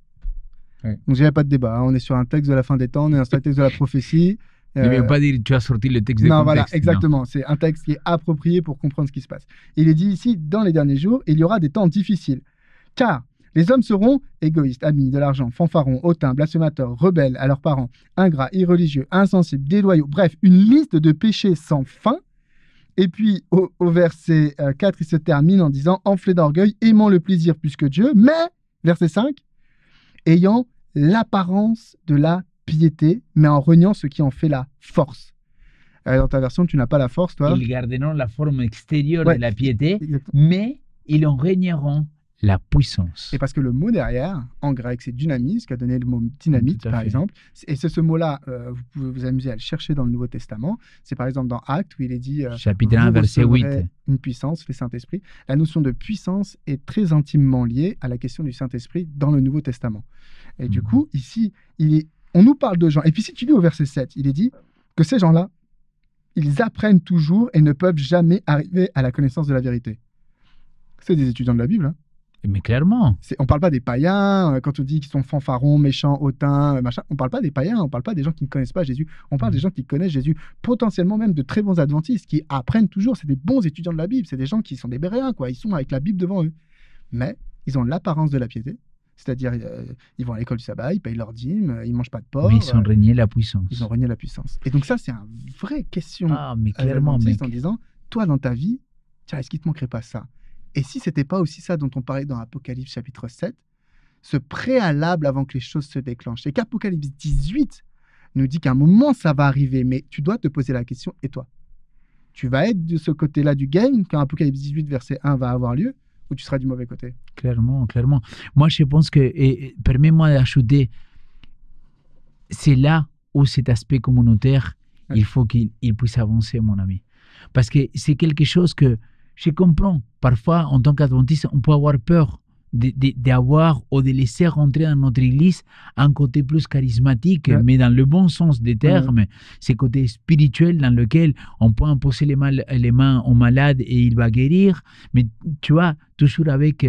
Donc, il n'y a pas de débat, hein. On est sur un texte de la fin des temps, on est sur un texte de la prophétie. Ne veut pas dire tu as sorti le texte de non, contexte. Voilà, exactement. C'est un texte qui est approprié pour comprendre ce qui se passe. Il est dit ici, dans les derniers jours, il y aura des temps difficiles. Car les hommes seront égoïstes, amis de l'argent, fanfarons, hautains, blasphémateurs, rebelles à leurs parents, ingrats, irreligieux, insensibles, déloyaux. Bref, une liste de péchés sans fin. Et puis, au verset 4, il se termine en disant « Enflés d'orgueil, aimant le plaisir plus que Dieu. » Mais, verset 5, « Ayant l'apparence de la piété, mais en reniant ce qui en fait la force. » Dans ta version, tu n'as pas la force, toi. Ils garderont la forme extérieure de la piété, mais ils en régneront la puissance. Et parce que le mot derrière, en grec, c'est dynamis, ce qui a donné le mot dynamite, par exemple. Et c'est ce mot-là, vous pouvez vous amuser à le chercher dans le Nouveau Testament. C'est par exemple dans Actes, où il est dit chapitre 1, verset 8. Une puissance, le Saint-Esprit. La notion de puissance est très intimement liée à la question du Saint-Esprit dans le Nouveau Testament. Et du coup, ici, on nous parle de gens. Et puis si tu lis au verset 7, il est dit que ces gens-là, ils apprennent toujours et ne peuvent jamais arriver à la connaissance de la vérité. C'est des étudiants de la Bible, hein. Mais clairement. On ne parle pas des païens, quand on dit qu'ils sont fanfarons, méchants, hautains, machin. On ne parle pas des païens, on ne parle pas des gens qui ne connaissent pas Jésus. On parle des gens qui connaissent Jésus, potentiellement même de très bons adventistes, qui apprennent toujours. C'est des bons étudiants de la Bible. C'est des gens qui sont des béréens, quoi. Ils sont avec la Bible devant eux. Mais ils ont l'apparence de la piété. C'est-à-dire, ils vont à l'école du sabbat, ils payent leur dîme, ils ne mangent pas de porc. Mais ils ont régné la puissance. Ils ont régné la puissance. Et donc ça, c'est une vraie question mais clairement, mec. En disant, toi, dans ta vie, tiens, est-ce qu'il ne te manquerait pas ça? Et si ce n'était pas aussi ça dont on parlait dans Apocalypse chapitre 7, ce préalable avant que les choses se déclenchent. Et qu'Apocalypse 18 nous dit qu'à un moment, ça va arriver, mais tu dois te poser la question, et toi? Tu vas être de ce côté-là du game, quand Apocalypse 18, verset 1 va avoir lieu, ou tu seras du mauvais côté? Clairement, clairement. Moi, je pense que, permets-moi d'ajouter, c'est là où cet aspect communautaire, il faut qu'il puisse avancer, mon ami. Parce que c'est quelque chose que je comprends. Parfois, en tant qu'adventiste, on peut avoir peur d'avoir ou de laisser rentrer dans notre église un côté plus charismatique, mais dans le bon sens des termes, ce côté spirituel dans lequel on peut imposer les mains au malade et il va guérir, mais tu vois, toujours avec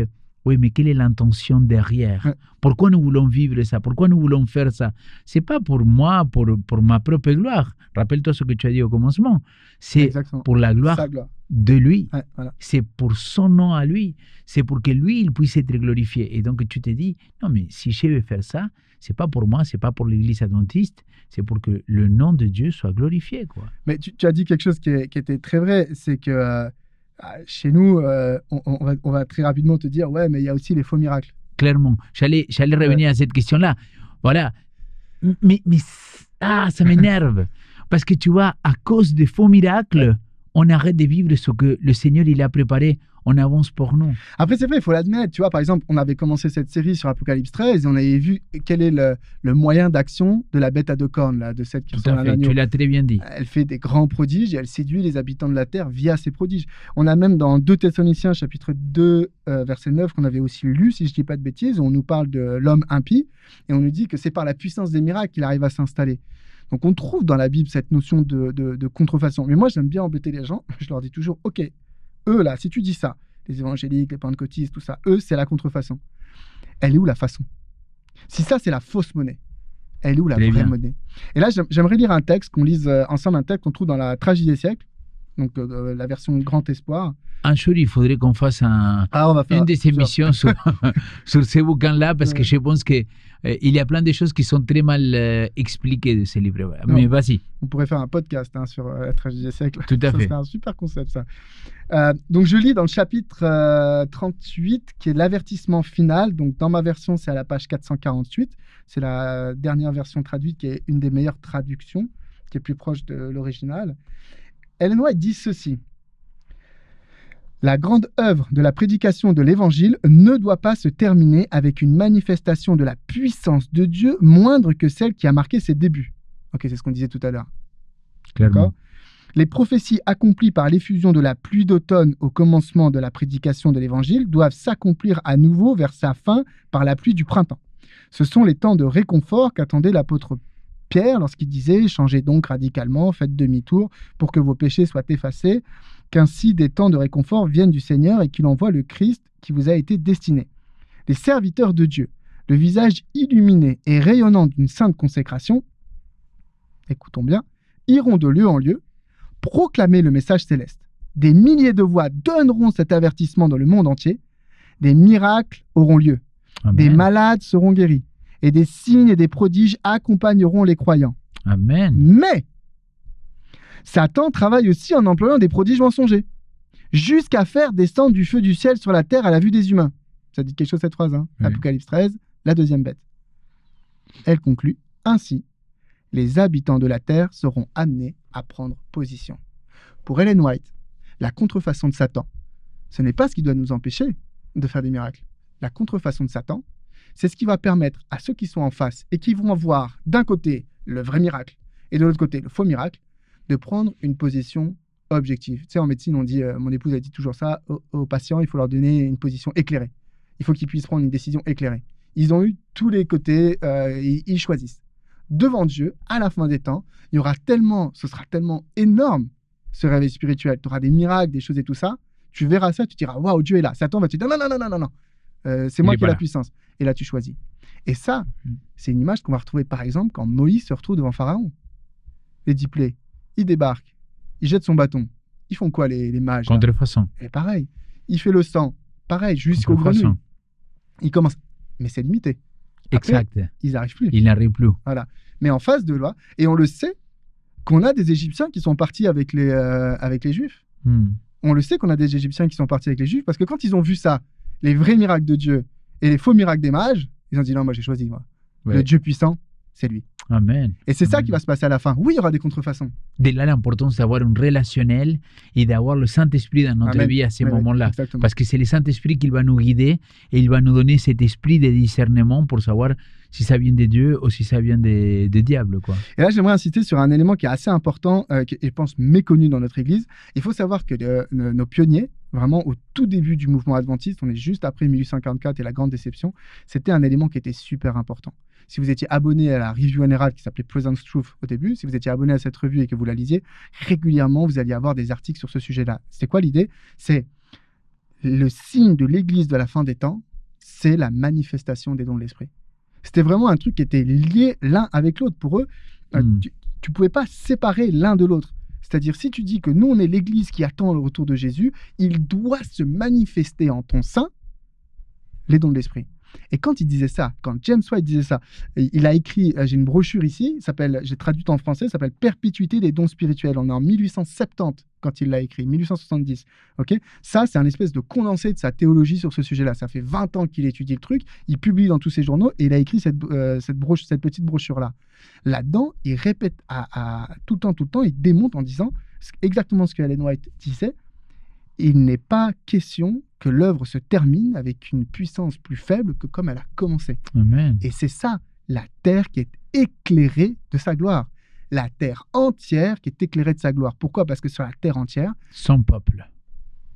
Oui, mais quelle est l'intention derrière? Pourquoi nous voulons vivre ça? Pourquoi nous voulons faire ça? C'est pas pour moi, pour ma propre gloire. Rappelle-toi ce que tu as dit au commencement. C'est pour la gloire de lui. Voilà. C'est pour son nom à lui. C'est pour que lui, il puisse être glorifié. Et donc, tu te dis, non, mais si je vais faire ça, c'est pas pour moi, c'est pas pour l'église adventiste, c'est pour que le nom de Dieu soit glorifié, quoi. Mais tu as dit quelque chose qui était très vrai, c'est que chez nous, on va très rapidement te dire, ouais, mais il y a aussi les faux miracles. Clairement. J'allais revenir à cette question-là. Voilà. Mais ça m'énerve. Parce que tu vois, à cause des faux miracles, on arrête de vivre ce que le Seigneur il a préparé en avance pour nous. Après, c'est vrai, il faut l'admettre. Tu vois, par exemple, on avait commencé cette série sur Apocalypse 13 et on avait vu quel est le moyen d'action de la bête à deux cornes, là, de celle qui ressemble à un agneau. Tu l'as très bien dit. Elle fait des grands prodiges et elle séduit les habitants de la terre via ces prodiges. On a même dans 2 Thessaloniciens, chapitre 2, verset 9, qu'on avait aussi lu, si je ne dis pas de bêtises, où on nous parle de l'homme impie et on nous dit que c'est par la puissance des miracles qu'il arrive à s'installer. Donc on trouve dans la Bible cette notion de contrefaçon. Mais moi, j'aime bien embêter les gens. Je leur dis toujours, ok, eux là, si tu dis ça, les évangéliques, les pentecôtistes, tout ça, eux, c'est la contrefaçon. Elle est où la façon? Si ça, c'est la fausse monnaie, elle est où la vraie monnaie? Et là, j'aimerais lire un texte, qu'on lise ensemble, un texte qu'on trouve dans la Tragédie des siècles, donc la version Grand Espoir. Un jour, il faudrait qu'on fasse une des émissions sur ces bouquins-là, parce que je pense qu'il y a plein de choses qui sont très mal expliquées de ces livres. Mais vas-y. On pourrait faire un podcast sur la Tragédie des siècles. Tout à fait. C'est un super concept, ça. Donc, je lis dans le chapitre 38, qui est l'avertissement final. Donc, dans ma version, c'est à la page 448. C'est la dernière version traduite, qui est une des meilleures traductions, qui est plus proche de l'original. Ellen White dit ceci. La grande œuvre de la prédication de l'Évangile ne doit pas se terminer avec une manifestation de la puissance de Dieu moindre que celle qui a marqué ses débuts. Ok, c'est ce qu'on disait tout à l'heure. Clairement. Les prophéties accomplies par l'effusion de la pluie d'automne au commencement de la prédication de l'Évangile doivent s'accomplir à nouveau vers sa fin par la pluie du printemps. Ce sont les temps de réconfort qu'attendait l'apôtre Pierre lorsqu'il disait « Changez donc radicalement, faites demi-tour pour que vos péchés soient effacés, qu'ainsi des temps de réconfort viennent du Seigneur et qu'il envoie le Christ qui vous a été destiné. Les serviteurs de Dieu, le visage illuminé et rayonnant d'une sainte consécration, écoutons bien, iront de lieu en lieu, proclamer le message céleste. Des milliers de voix donneront cet avertissement dans le monde entier. Des miracles auront lieu. Amen. Des malades seront guéris. Et des signes et des prodiges accompagneront les croyants. Amen. Mais Satan travaille aussi en employant des prodiges mensongers, jusqu'à faire descendre du feu du ciel sur la terre à la vue des humains. Ça dit quelque chose cette phrase, hein? Oui. Apocalypse 13, la deuxième bête. Elle conclut ainsi. Les habitants de la terre seront amenés à prendre position. Pour Ellen White, la contrefaçon de Satan, ce n'est pas ce qui doit nous empêcher de faire des miracles. La contrefaçon de Satan, c'est ce qui va permettre à ceux qui sont en face et qui vont voir d'un côté le vrai miracle et de l'autre côté le faux miracle, de prendre une position objective. Tu sais, en médecine, on dit, mon épouse a dit toujours ça, aux patients, il faut leur donner une position éclairée. Il faut qu'ils puissent prendre une décision éclairée. Ils ont eu tous les côtés, ils choisissent. Devant Dieu, à la fin des temps, ce sera tellement énorme, ce réveil spirituel. Tu auras des miracles, des choses et tout ça. Tu verras ça, tu diras, waouh, Dieu est là. Satan va te dire, non. C'est moi qui ai la puissance. Et là, tu choisis. Et ça, c'est une image qu'on va retrouver, par exemple, quand Moïse se retrouve devant Pharaon. Les 10 plaies, il débarque, il jette son bâton. Ils font quoi, les mages? Contrefaçon. Et pareil, il fait le sang. Pareil, jusqu'au grenouille. Il commence. Mais c'est limité. Après, exact. Ils n'arrivent plus. Ils n'arrivent plus. Voilà. Mais en face de loi, et on le sait, qu'on a des Égyptiens qui sont partis avec les Juifs. On le sait qu'on a des Égyptiens qui sont partis avec les Juifs, parce que quand ils ont vu ça, les vrais miracles de Dieu et les faux miracles des mages, ils ont dit non, moi j'ai choisi, moi. Ouais. Le Dieu puissant, c'est lui. Amen. Et c'est ça qui va se passer à la fin. Oui, il y aura des contrefaçons. De là l'importance d'avoir un relationnel et d'avoir le Saint-Esprit dans notre vie à ces moments-là. Parce que c'est le Saint-Esprit qui va nous guider et il va nous donner cet esprit de discernement pour savoir si ça vient de Dieu ou si ça vient des diables, quoi. Et là, j'aimerais insister sur un élément qui est assez important et je pense méconnu dans notre Église. Il faut savoir que nos pionniers, vraiment au tout début du mouvement adventiste, on est juste après 1844 et la grande déception, c'était un élément qui était super important. Si vous étiez abonné à la Review and Herald qui s'appelait Presence Truth au début, si vous étiez abonné à cette revue et que vous la lisiez, régulièrement, vous alliez avoir des articles sur ce sujet-là. C'est quoi l'idée? C'est le signe de l'Église de la fin des temps, c'est la manifestation des dons de l'esprit. C'était vraiment un truc qui était lié l'un avec l'autre. Pour eux, tu pouvais pas séparer l'un de l'autre. C'est-à-dire, si tu dis que nous, on est l'Église qui attend le retour de Jésus, il doit se manifester en ton sein les dons de l'esprit. Et quand il disait ça, quand James White disait ça, il a écrit, j'ai une brochure ici, j'ai traduit en français, ça s'appelle Perpétuité des dons spirituels. On est en 1870 quand il l'a écrit, 1870. Okay, ça, c'est un espèce de condensé de sa théologie sur ce sujet-là. Ça fait 20 ans qu'il étudie le truc, il publie dans tous ses journaux et il a écrit cette petite brochure-là. Là-dedans, il répète tout le temps, il démonte en disant exactement ce que Ellen White disait. Il n'est pas question que l'œuvre se termine avec une puissance plus faible que comme elle a commencé. Amen. Et c'est ça, la terre qui est éclairée de sa gloire. La terre entière qui est éclairée de sa gloire. Pourquoi ? Parce que sur la terre entière, son peuple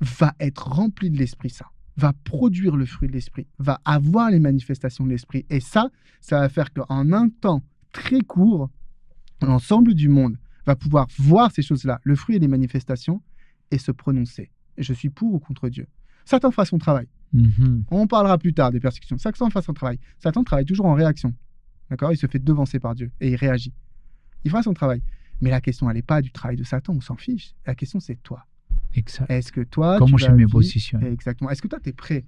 va être rempli de l'Esprit Saint, va produire le fruit de l'Esprit, va avoir les manifestations de l'Esprit. Et ça va faire qu'en un temps très court, l'ensemble du monde va pouvoir voir ces choses-là, le fruit et les manifestations, et se prononcer. Je suis pour ou contre Dieu. Satan fera son travail. On parlera plus tard des persécutions. Satan fera son travail. Satan travaille toujours en réaction. D'accord ? Il se fait devancer par Dieu et il réagit. Il fera son travail. Mais la question, elle n'est pas du travail de Satan, on s'en fiche. La question, c'est toi. Exact. Est-ce que toi, comment je me positionne ? Exactement. Est-ce que toi, tu es prêt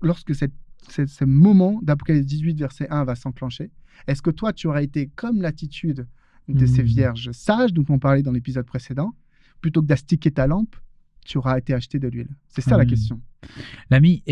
lorsque ce moment d'Apocalypse 18, verset 1 va s'enclencher? Est-ce que toi, tu auras été comme l'attitude de ces vierges sages dont on parlait dans l'épisode précédent, plutôt que d'astiquer ta lampe, tu auras été acheté de l'huile. C'est ça la question. L'ami,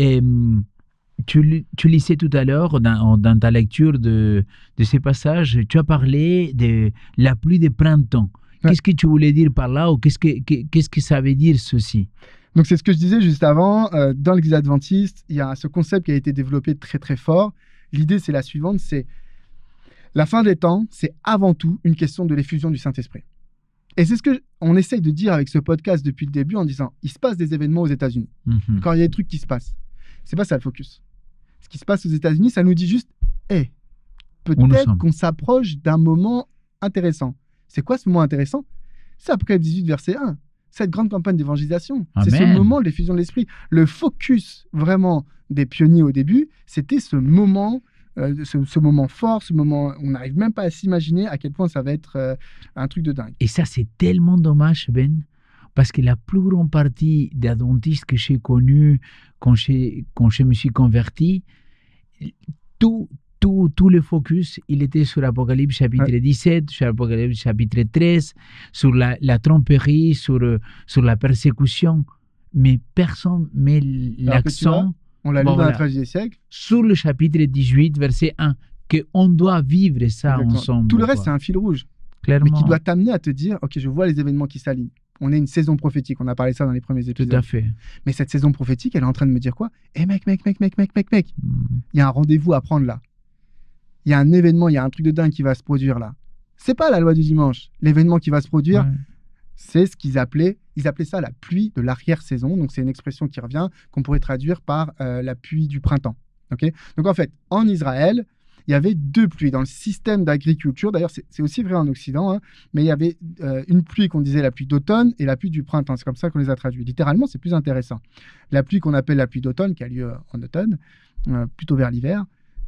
tu lisais tout à l'heure dans ta lecture de ces passages, tu as parlé de la pluie de printemps. Ouais. Qu'est-ce que tu voulais dire par là ou qu'est-ce que ça veut dire ceci? Donc c'est ce que je disais juste avant. Dans l'Église adventiste, il y a ce concept qui a été développé très très fort. L'idée c'est la suivante, c'est la fin des temps, c'est avant tout une question de l'effusion du Saint-Esprit. Et c'est ce qu'on essaye de dire avec ce podcast depuis le début en disant, il se passe des événements aux États-Unis. Quand il y a des trucs qui se passent, c'est pas ça le focus. Ce qui se passe aux États-Unis, ça nous dit juste, peut-être qu'on s'approche d'un moment intéressant. C'est quoi ce moment intéressant? C'est Apocalypse 18, verset 1. Cette grande campagne d'évangélisation. C'est ce moment de l'effusion de l'esprit. Le focus vraiment des pionniers au début, c'était ce moment fort, ce moment, on n'arrive même pas à s'imaginer à quel point ça va être un truc de dingue. Et ça, c'est tellement dommage, Ben, parce que la plus grande partie des adventistes que j'ai connus quand je me suis converti, tout le focus, il était sur l'Apocalypse chapitre 17, sur l'Apocalypse chapitre 13, sur la tromperie, sur la persécution, mais personne met l'accent. On l'a lu dans le XIIIe siècle. Sur le chapitre 18, verset 1, qu'on doit vivre ça ensemble. Tout le reste, c'est un fil rouge. Clairement. Mais qui doit t'amener à te dire, ok, je vois les événements qui s'alignent. On est une saison prophétique, on a parlé de ça dans les premiers épisodes. Tout à fait. Mais cette saison prophétique, elle est en train de me dire quoi? Mec, il y a un rendez-vous à prendre là. Il y a un événement, il y a un truc de dingue qui va se produire là. C'est pas la loi du dimanche. L'événement qui va se produire, c'est ce qu'ils appelaient ça la pluie de l'arrière-saison. Donc, c'est une expression qui revient, qu'on pourrait traduire par la pluie du printemps. Okay, donc, en fait, en Israël, il y avait deux pluies dans le système d'agriculture. D'ailleurs, c'est aussi vrai en Occident, hein, mais il y avait une pluie qu'on disait la pluie d'automne et la pluie du printemps. C'est comme ça qu'on les a traduits. Littéralement, c'est plus intéressant. La pluie qu'on appelle la pluie d'automne, qui a lieu en automne, plutôt vers l'hiver,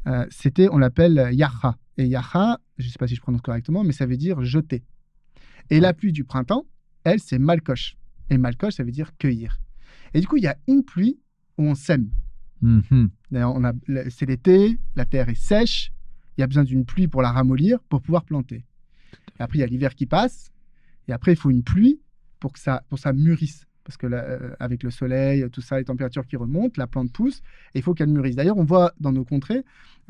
on l'appelle Yaha. Et Yaha, je ne sais pas si je prononce correctement, mais ça veut dire jeter. Et la pluie du printemps, elle, c'est Malkosh. Et Malkosh, ça veut dire cueillir. Et du coup, il y a une pluie où on sème. D'ailleurs, c'est l'été, la terre est sèche, il y a besoin d'une pluie pour la ramollir, pour pouvoir planter. Et après, il y a l'hiver qui passe, et après, il faut une pluie pour que ça mûrisse. Parce que avec le soleil, tout ça, les températures qui remontent, la plante pousse, et il faut qu'elle mûrisse. D'ailleurs, on voit dans nos contrées,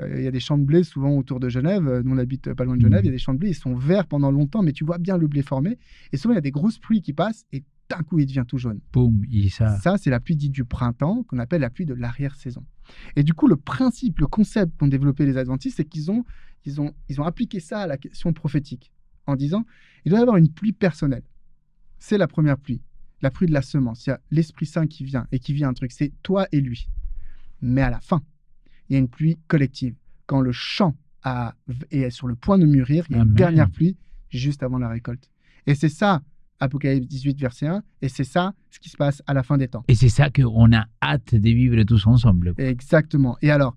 il y a des champs de blé souvent autour de Genève. Nous, on habite pas loin de Genève, il y a des champs de blé, ils sont verts pendant longtemps, mais tu vois bien le blé formé. Et souvent, il y a des grosses pluies qui passent, et d'un coup, il devient tout jaune. Boum, ça, c'est la pluie dite du printemps, qu'on appelle la pluie de l'arrière-saison. Et du coup, le principe, le concept qu'ont développé les adventistes, c'est qu'ils ont appliqué ça à la question prophétique, en disant, il doit y avoir une pluie personnelle. C'est la première pluie. La pluie de la semence, il y a l'Esprit Saint qui vient et qui vit un truc, c'est toi et lui. Mais à la fin, il y a une pluie collective. Quand le champ est sur le point de mûrir, il y a une dernière pluie juste avant la récolte. Et c'est ça Apocalypse 18, verset 1, et c'est ça ce qui se passe à la fin des temps. Et c'est ça qu'on a hâte de vivre tous ensemble. Exactement. Et alors,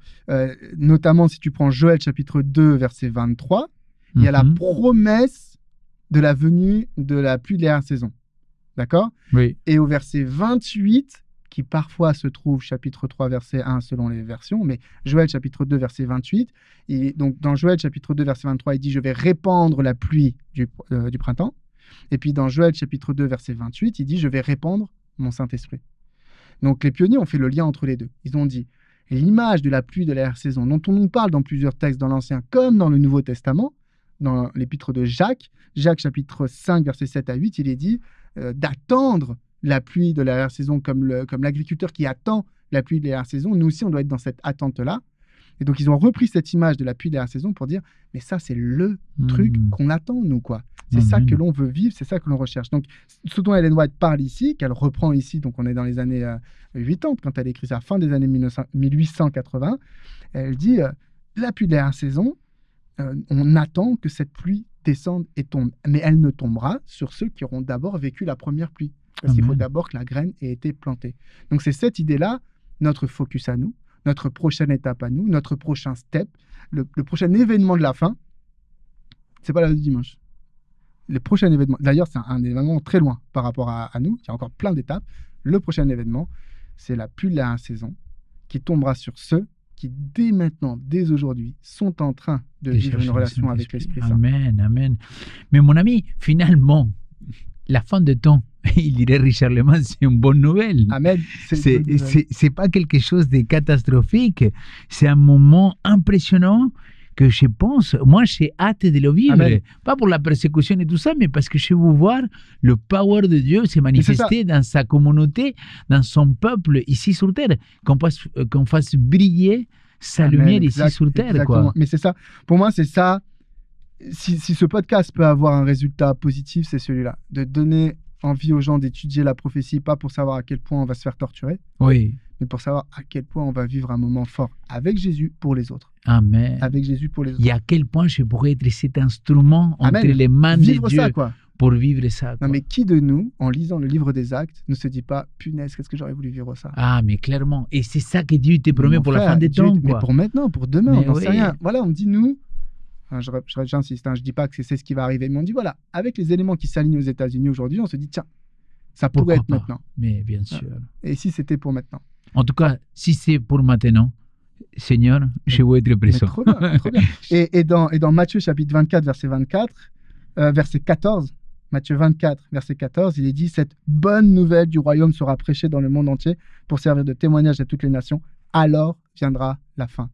notamment si tu prends Joël chapitre 2, verset 23, il y a la promesse de la venue de la pluie de la saison. D'accord ? Oui. Et au verset 28, qui parfois se trouve chapitre 3, verset 1 selon les versions, mais Joël chapitre 2, verset 28, et donc dans Joël chapitre 2, verset 23, il dit « Je vais répandre la pluie du printemps ». Et puis dans Joël chapitre 2, verset 28, il dit « Je vais répandre mon Saint-Esprit ». Donc les pionniers ont fait le lien entre les deux. Ils ont dit « L'image de la pluie de la saison dont on nous parle dans plusieurs textes dans l'Ancien comme dans le Nouveau Testament, dans l'épître de Jacques chapitre 5, verset 7 à 8, il est dit d'attendre la pluie de l'arrière-saison comme l'agriculteur qui attend la pluie de l'arrière-saison. Nous aussi, on doit être dans cette attente-là. Et donc, ils ont repris cette image de la pluie de l'arrière-saison pour dire, mais ça, c'est le truc qu'on attend, nous, quoi. C'est ça que l'on veut vivre, c'est ça que l'on recherche. Donc, ce dont Ellen White parle ici, qu'elle reprend ici, donc on est dans les années 80, quand elle écrit ça, fin des années 1880, elle dit, la pluie de l'arrière-saison, on attend que cette pluie descende et tombe, mais elle ne tombera sur ceux qui auront d'abord vécu la première pluie. Parce qu'il faut d'abord que la graine ait été plantée. Donc c'est cette idée-là, notre focus à nous, notre prochaine étape à nous, notre prochain step, le prochain événement de la fin. C'est pas le dimanche. Le prochain événement, d'ailleurs c'est un événement très loin par rapport à nous, il y a encore plein d'étapes. Le prochain événement, c'est la pluie de la saison qui tombera sur ceux qui dès maintenant, dès aujourd'hui, sont en train de vivre une relation avec l'Esprit Saint. Amen, amen. Mais mon ami, finalement, la fin de temps, il dirait Richard Lehmann, c'est une bonne nouvelle. Amen. C'est pas quelque chose de catastrophique. C'est un moment impressionnant que je pense, moi j'ai hâte de le vivre. Amen. Pas pour la persécution et tout ça, mais parce que je veux voir le power de Dieu se manifester dans sa communauté, dans son peuple ici sur terre. Qu'on fasse briller sa lumière ici sur terre. Quoi. Mais c'est ça. Pour moi, c'est ça. Si ce podcast peut avoir un résultat positif, c'est celui-là. De donner envie aux gens d'étudier la prophétie, pas pour savoir à quel point on va se faire torturer, oui, mais pour savoir à quel point on va vivre un moment fort avec Jésus pour les autres. Amen. Avec Jésus pour les autres. Et à quel point je pourrais être cet instrument entre les mains de Dieu ça, quoi. Pour vivre ça. Quoi. Non, mais qui de nous, en lisant le livre des Actes, ne se dit pas, punaise, qu'est-ce que j'aurais voulu vivre ça? Ah, mais clairement. Et c'est ça que Dieu te promet pour la fin des temps. Mais pour maintenant, pour demain, on n'en sait rien. Voilà, on me dit, nous, j'insiste, je ne dis pas que c'est ce qui va arriver, mais on dit, voilà, avec les éléments qui s'alignent aux États-Unis aujourd'hui, on se dit, tiens, ça pourrait être maintenant. Mais bien sûr. Et si c'était pour maintenant? En tout cas, si c'est pour maintenant, Seigneur, je veux être présent. Trop bien, trop bien. Et dans Matthieu chapitre 24, verset 14, Matthieu 24, verset 14, il est dit « Cette bonne nouvelle du royaume sera prêchée dans le monde entier pour servir de témoignage à toutes les nations. Alors viendra la fin. »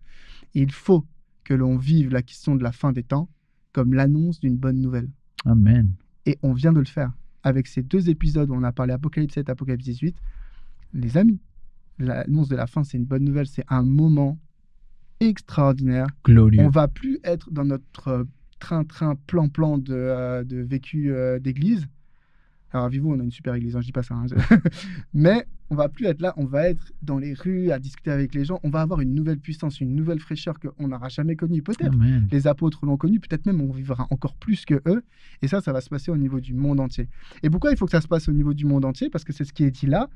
Il faut que l'on vive la question de la fin des temps comme l'annonce d'une bonne nouvelle. Amen. Et on vient de le faire. Avec ces 2 épisodes où on a parlé Apocalypse 7, Apocalypse 18, les amis, l'annonce de la fin, c'est une bonne nouvelle. C'est un moment extraordinaire. Glorieux. On ne va plus être dans notre train-train, plan-plan de vécu d'église. Alors, à Vivo, on a une super église, je dis pas ça. Hein. Mais on va plus être là, on va être dans les rues, à discuter avec les gens. On va avoir une nouvelle puissance, une nouvelle fraîcheur qu'on n'aura jamais connue. Peut-être les apôtres l'ont connue, peut-être même on vivra encore plus que eux. Et ça va se passer au niveau du monde entier. Et pourquoi il faut que ça se passe au niveau du monde entier? Parce que c'est ce qui est dit là.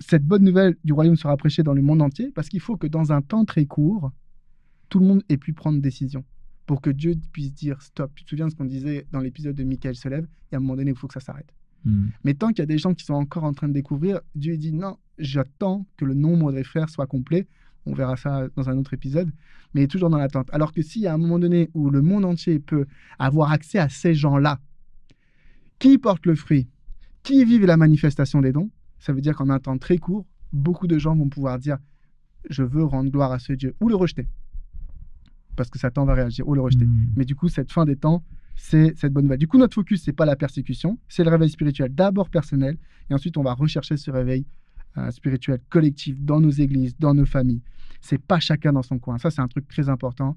Cette bonne nouvelle du royaume sera prêchée dans le monde entier, parce qu'il faut que dans un temps très court, tout le monde ait pu prendre décision. Pour que Dieu puisse dire stop. Tu te souviens de ce qu'on disait dans l'épisode de Michael se lève, et à un moment donné, il faut que ça s'arrête. Mais tant qu'il y a des gens qui sont encore en train de découvrir, Dieu dit non, j'attends que le nombre des frères soit complet. On verra ça dans un autre épisode, mais il est toujours dans l'attente. Alors que s'il y a un moment donné où le monde entier peut avoir accès à ces gens-là, qui portent le fruit, qui vivent la manifestation des dons, ça veut dire qu'en un temps très court, beaucoup de gens vont pouvoir dire je veux rendre gloire à ce Dieu, ou le rejeter. Parce que Satan va réagir, ou le rejeter. Mais du coup, cette fin des temps, c'est cette bonne nouvelle. Du coup, notre focus, c'est pas la persécution, c'est le réveil spirituel, d'abord personnel, et ensuite, on va rechercher ce réveil spirituel collectif dans nos églises, dans nos familles. C'est pas chacun dans son coin. Ça, c'est un truc très important.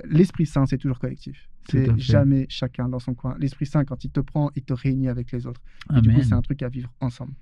L'Esprit Saint, c'est toujours collectif. C'est jamais chacun dans son coin. L'Esprit Saint, quand il te prend, il te réunit avec les autres. Et du coup, c'est un truc à vivre ensemble.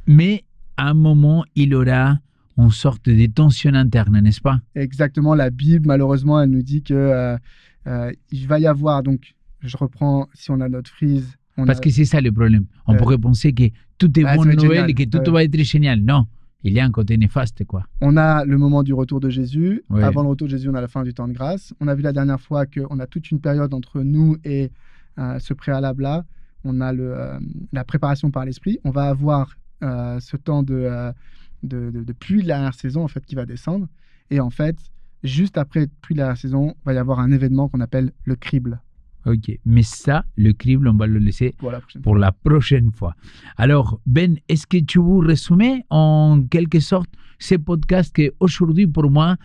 Mais à un moment, il aura une sorte de tension interne, n'est-ce pas? Exactement. La Bible, malheureusement, elle nous dit que il va y avoir, donc je reprends, si on a notre frise, Parce que c'est ça le problème. On pourrait penser que tout est bon Noël et que tout va être génial. Non, il y a un côté néfaste, quoi. On a le moment du retour de Jésus. Avant le retour de Jésus, on a la fin du temps de grâce. On a vu la dernière fois qu'on a toute une période entre nous et ce préalable-là. On a la préparation par l'Esprit. On va avoir ce temps de pluie de la dernière saison, en fait, qui va descendre. Et en fait, juste après pluie de la dernière saison, il va y avoir un événement qu'on appelle le crible. Ok, mais ça, le crible, on va le laisser pour la prochaine fois. Alors, Ben, est-ce que tu veux résumer en quelque sorte ce podcast qu'aujourd'hui, pour moi,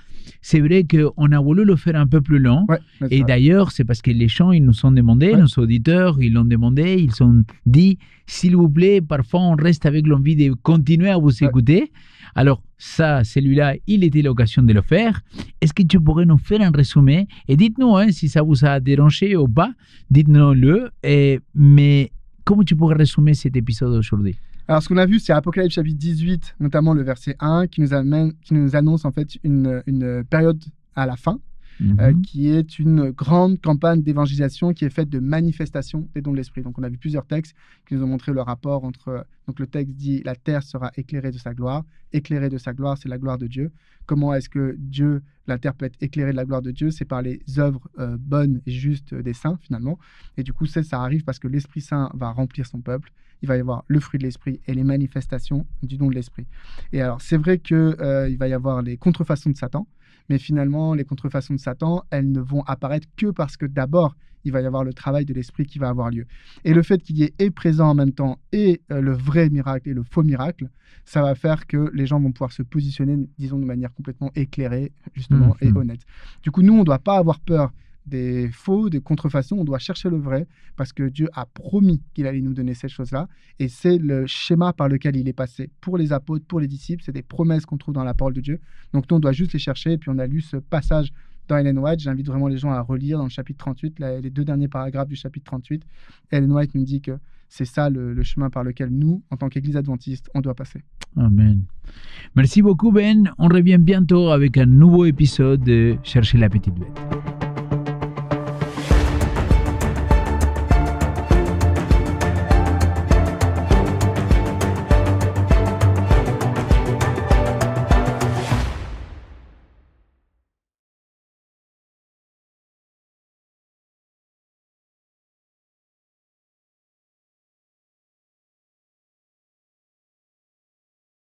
c'est vrai qu'on a voulu le faire un peu plus long. Et d'ailleurs, c'est parce que les gens, ils nous ont demandé, nos auditeurs, ils l'ont demandé, ils ont dit, s'il vous plaît, parfois on reste avec l'envie de continuer à vous écouter. Alors, ça, celui-là, il était l'occasion de le faire. Est-ce que tu pourrais nous faire un résumé? Et dites-nous si ça vous a dérangé ou pas. Dites-nous-le. Mais comment tu pourrais résumer cet épisode aujourd'hui? Alors, ce qu'on a vu, c'est Apocalypse chapitre 18, notamment le verset 1, qui nous annonce en fait une période à la fin, qui est une grande campagne d'évangélisation qui est faite de manifestation des dons de l'Esprit. Donc, on a vu plusieurs textes qui nous ont montré le rapport entre... Donc, le texte dit « La terre sera éclairée de sa gloire ». Éclairée de sa gloire, c'est la gloire de Dieu. Comment est-ce que la terre peut être éclairée de la gloire de Dieu? C'est par les œuvres bonnes et justes des saints, finalement. Et du coup, ça arrive parce que l'Esprit Saint va remplir son peuple. Il va y avoir le fruit de l'Esprit et les manifestations du don de l'Esprit. Et alors, c'est vrai qu'il va y avoir les contrefaçons de Satan. Mais finalement, les contrefaçons de Satan, elles ne vont apparaître que parce que d'abord, il va y avoir le travail de l'esprit qui va avoir lieu. Et le fait qu'il y ait présent en même temps et le vrai miracle et le faux miracle, ça va faire que les gens vont pouvoir se positionner, disons, de manière complètement éclairée, justement, et honnête. Du coup, nous, on ne doit pas avoir peur des faux, des contrefaçons, on doit chercher le vrai parce que Dieu a promis qu'il allait nous donner ces choses-là et c'est le schéma par lequel il est passé pour les apôtres, pour les disciples, c'est des promesses qu'on trouve dans la parole de Dieu. Donc nous, on doit juste les chercher et puis on a lu ce passage dans Ellen White. J'invite vraiment les gens à relire dans le chapitre 38, les 2 derniers paragraphes du chapitre 38. Ellen White nous dit que c'est ça le chemin par lequel nous, en tant qu'Église adventiste, on doit passer. Amen. Merci beaucoup Ben. On revient bientôt avec un nouveau épisode de Chercher la petite bête.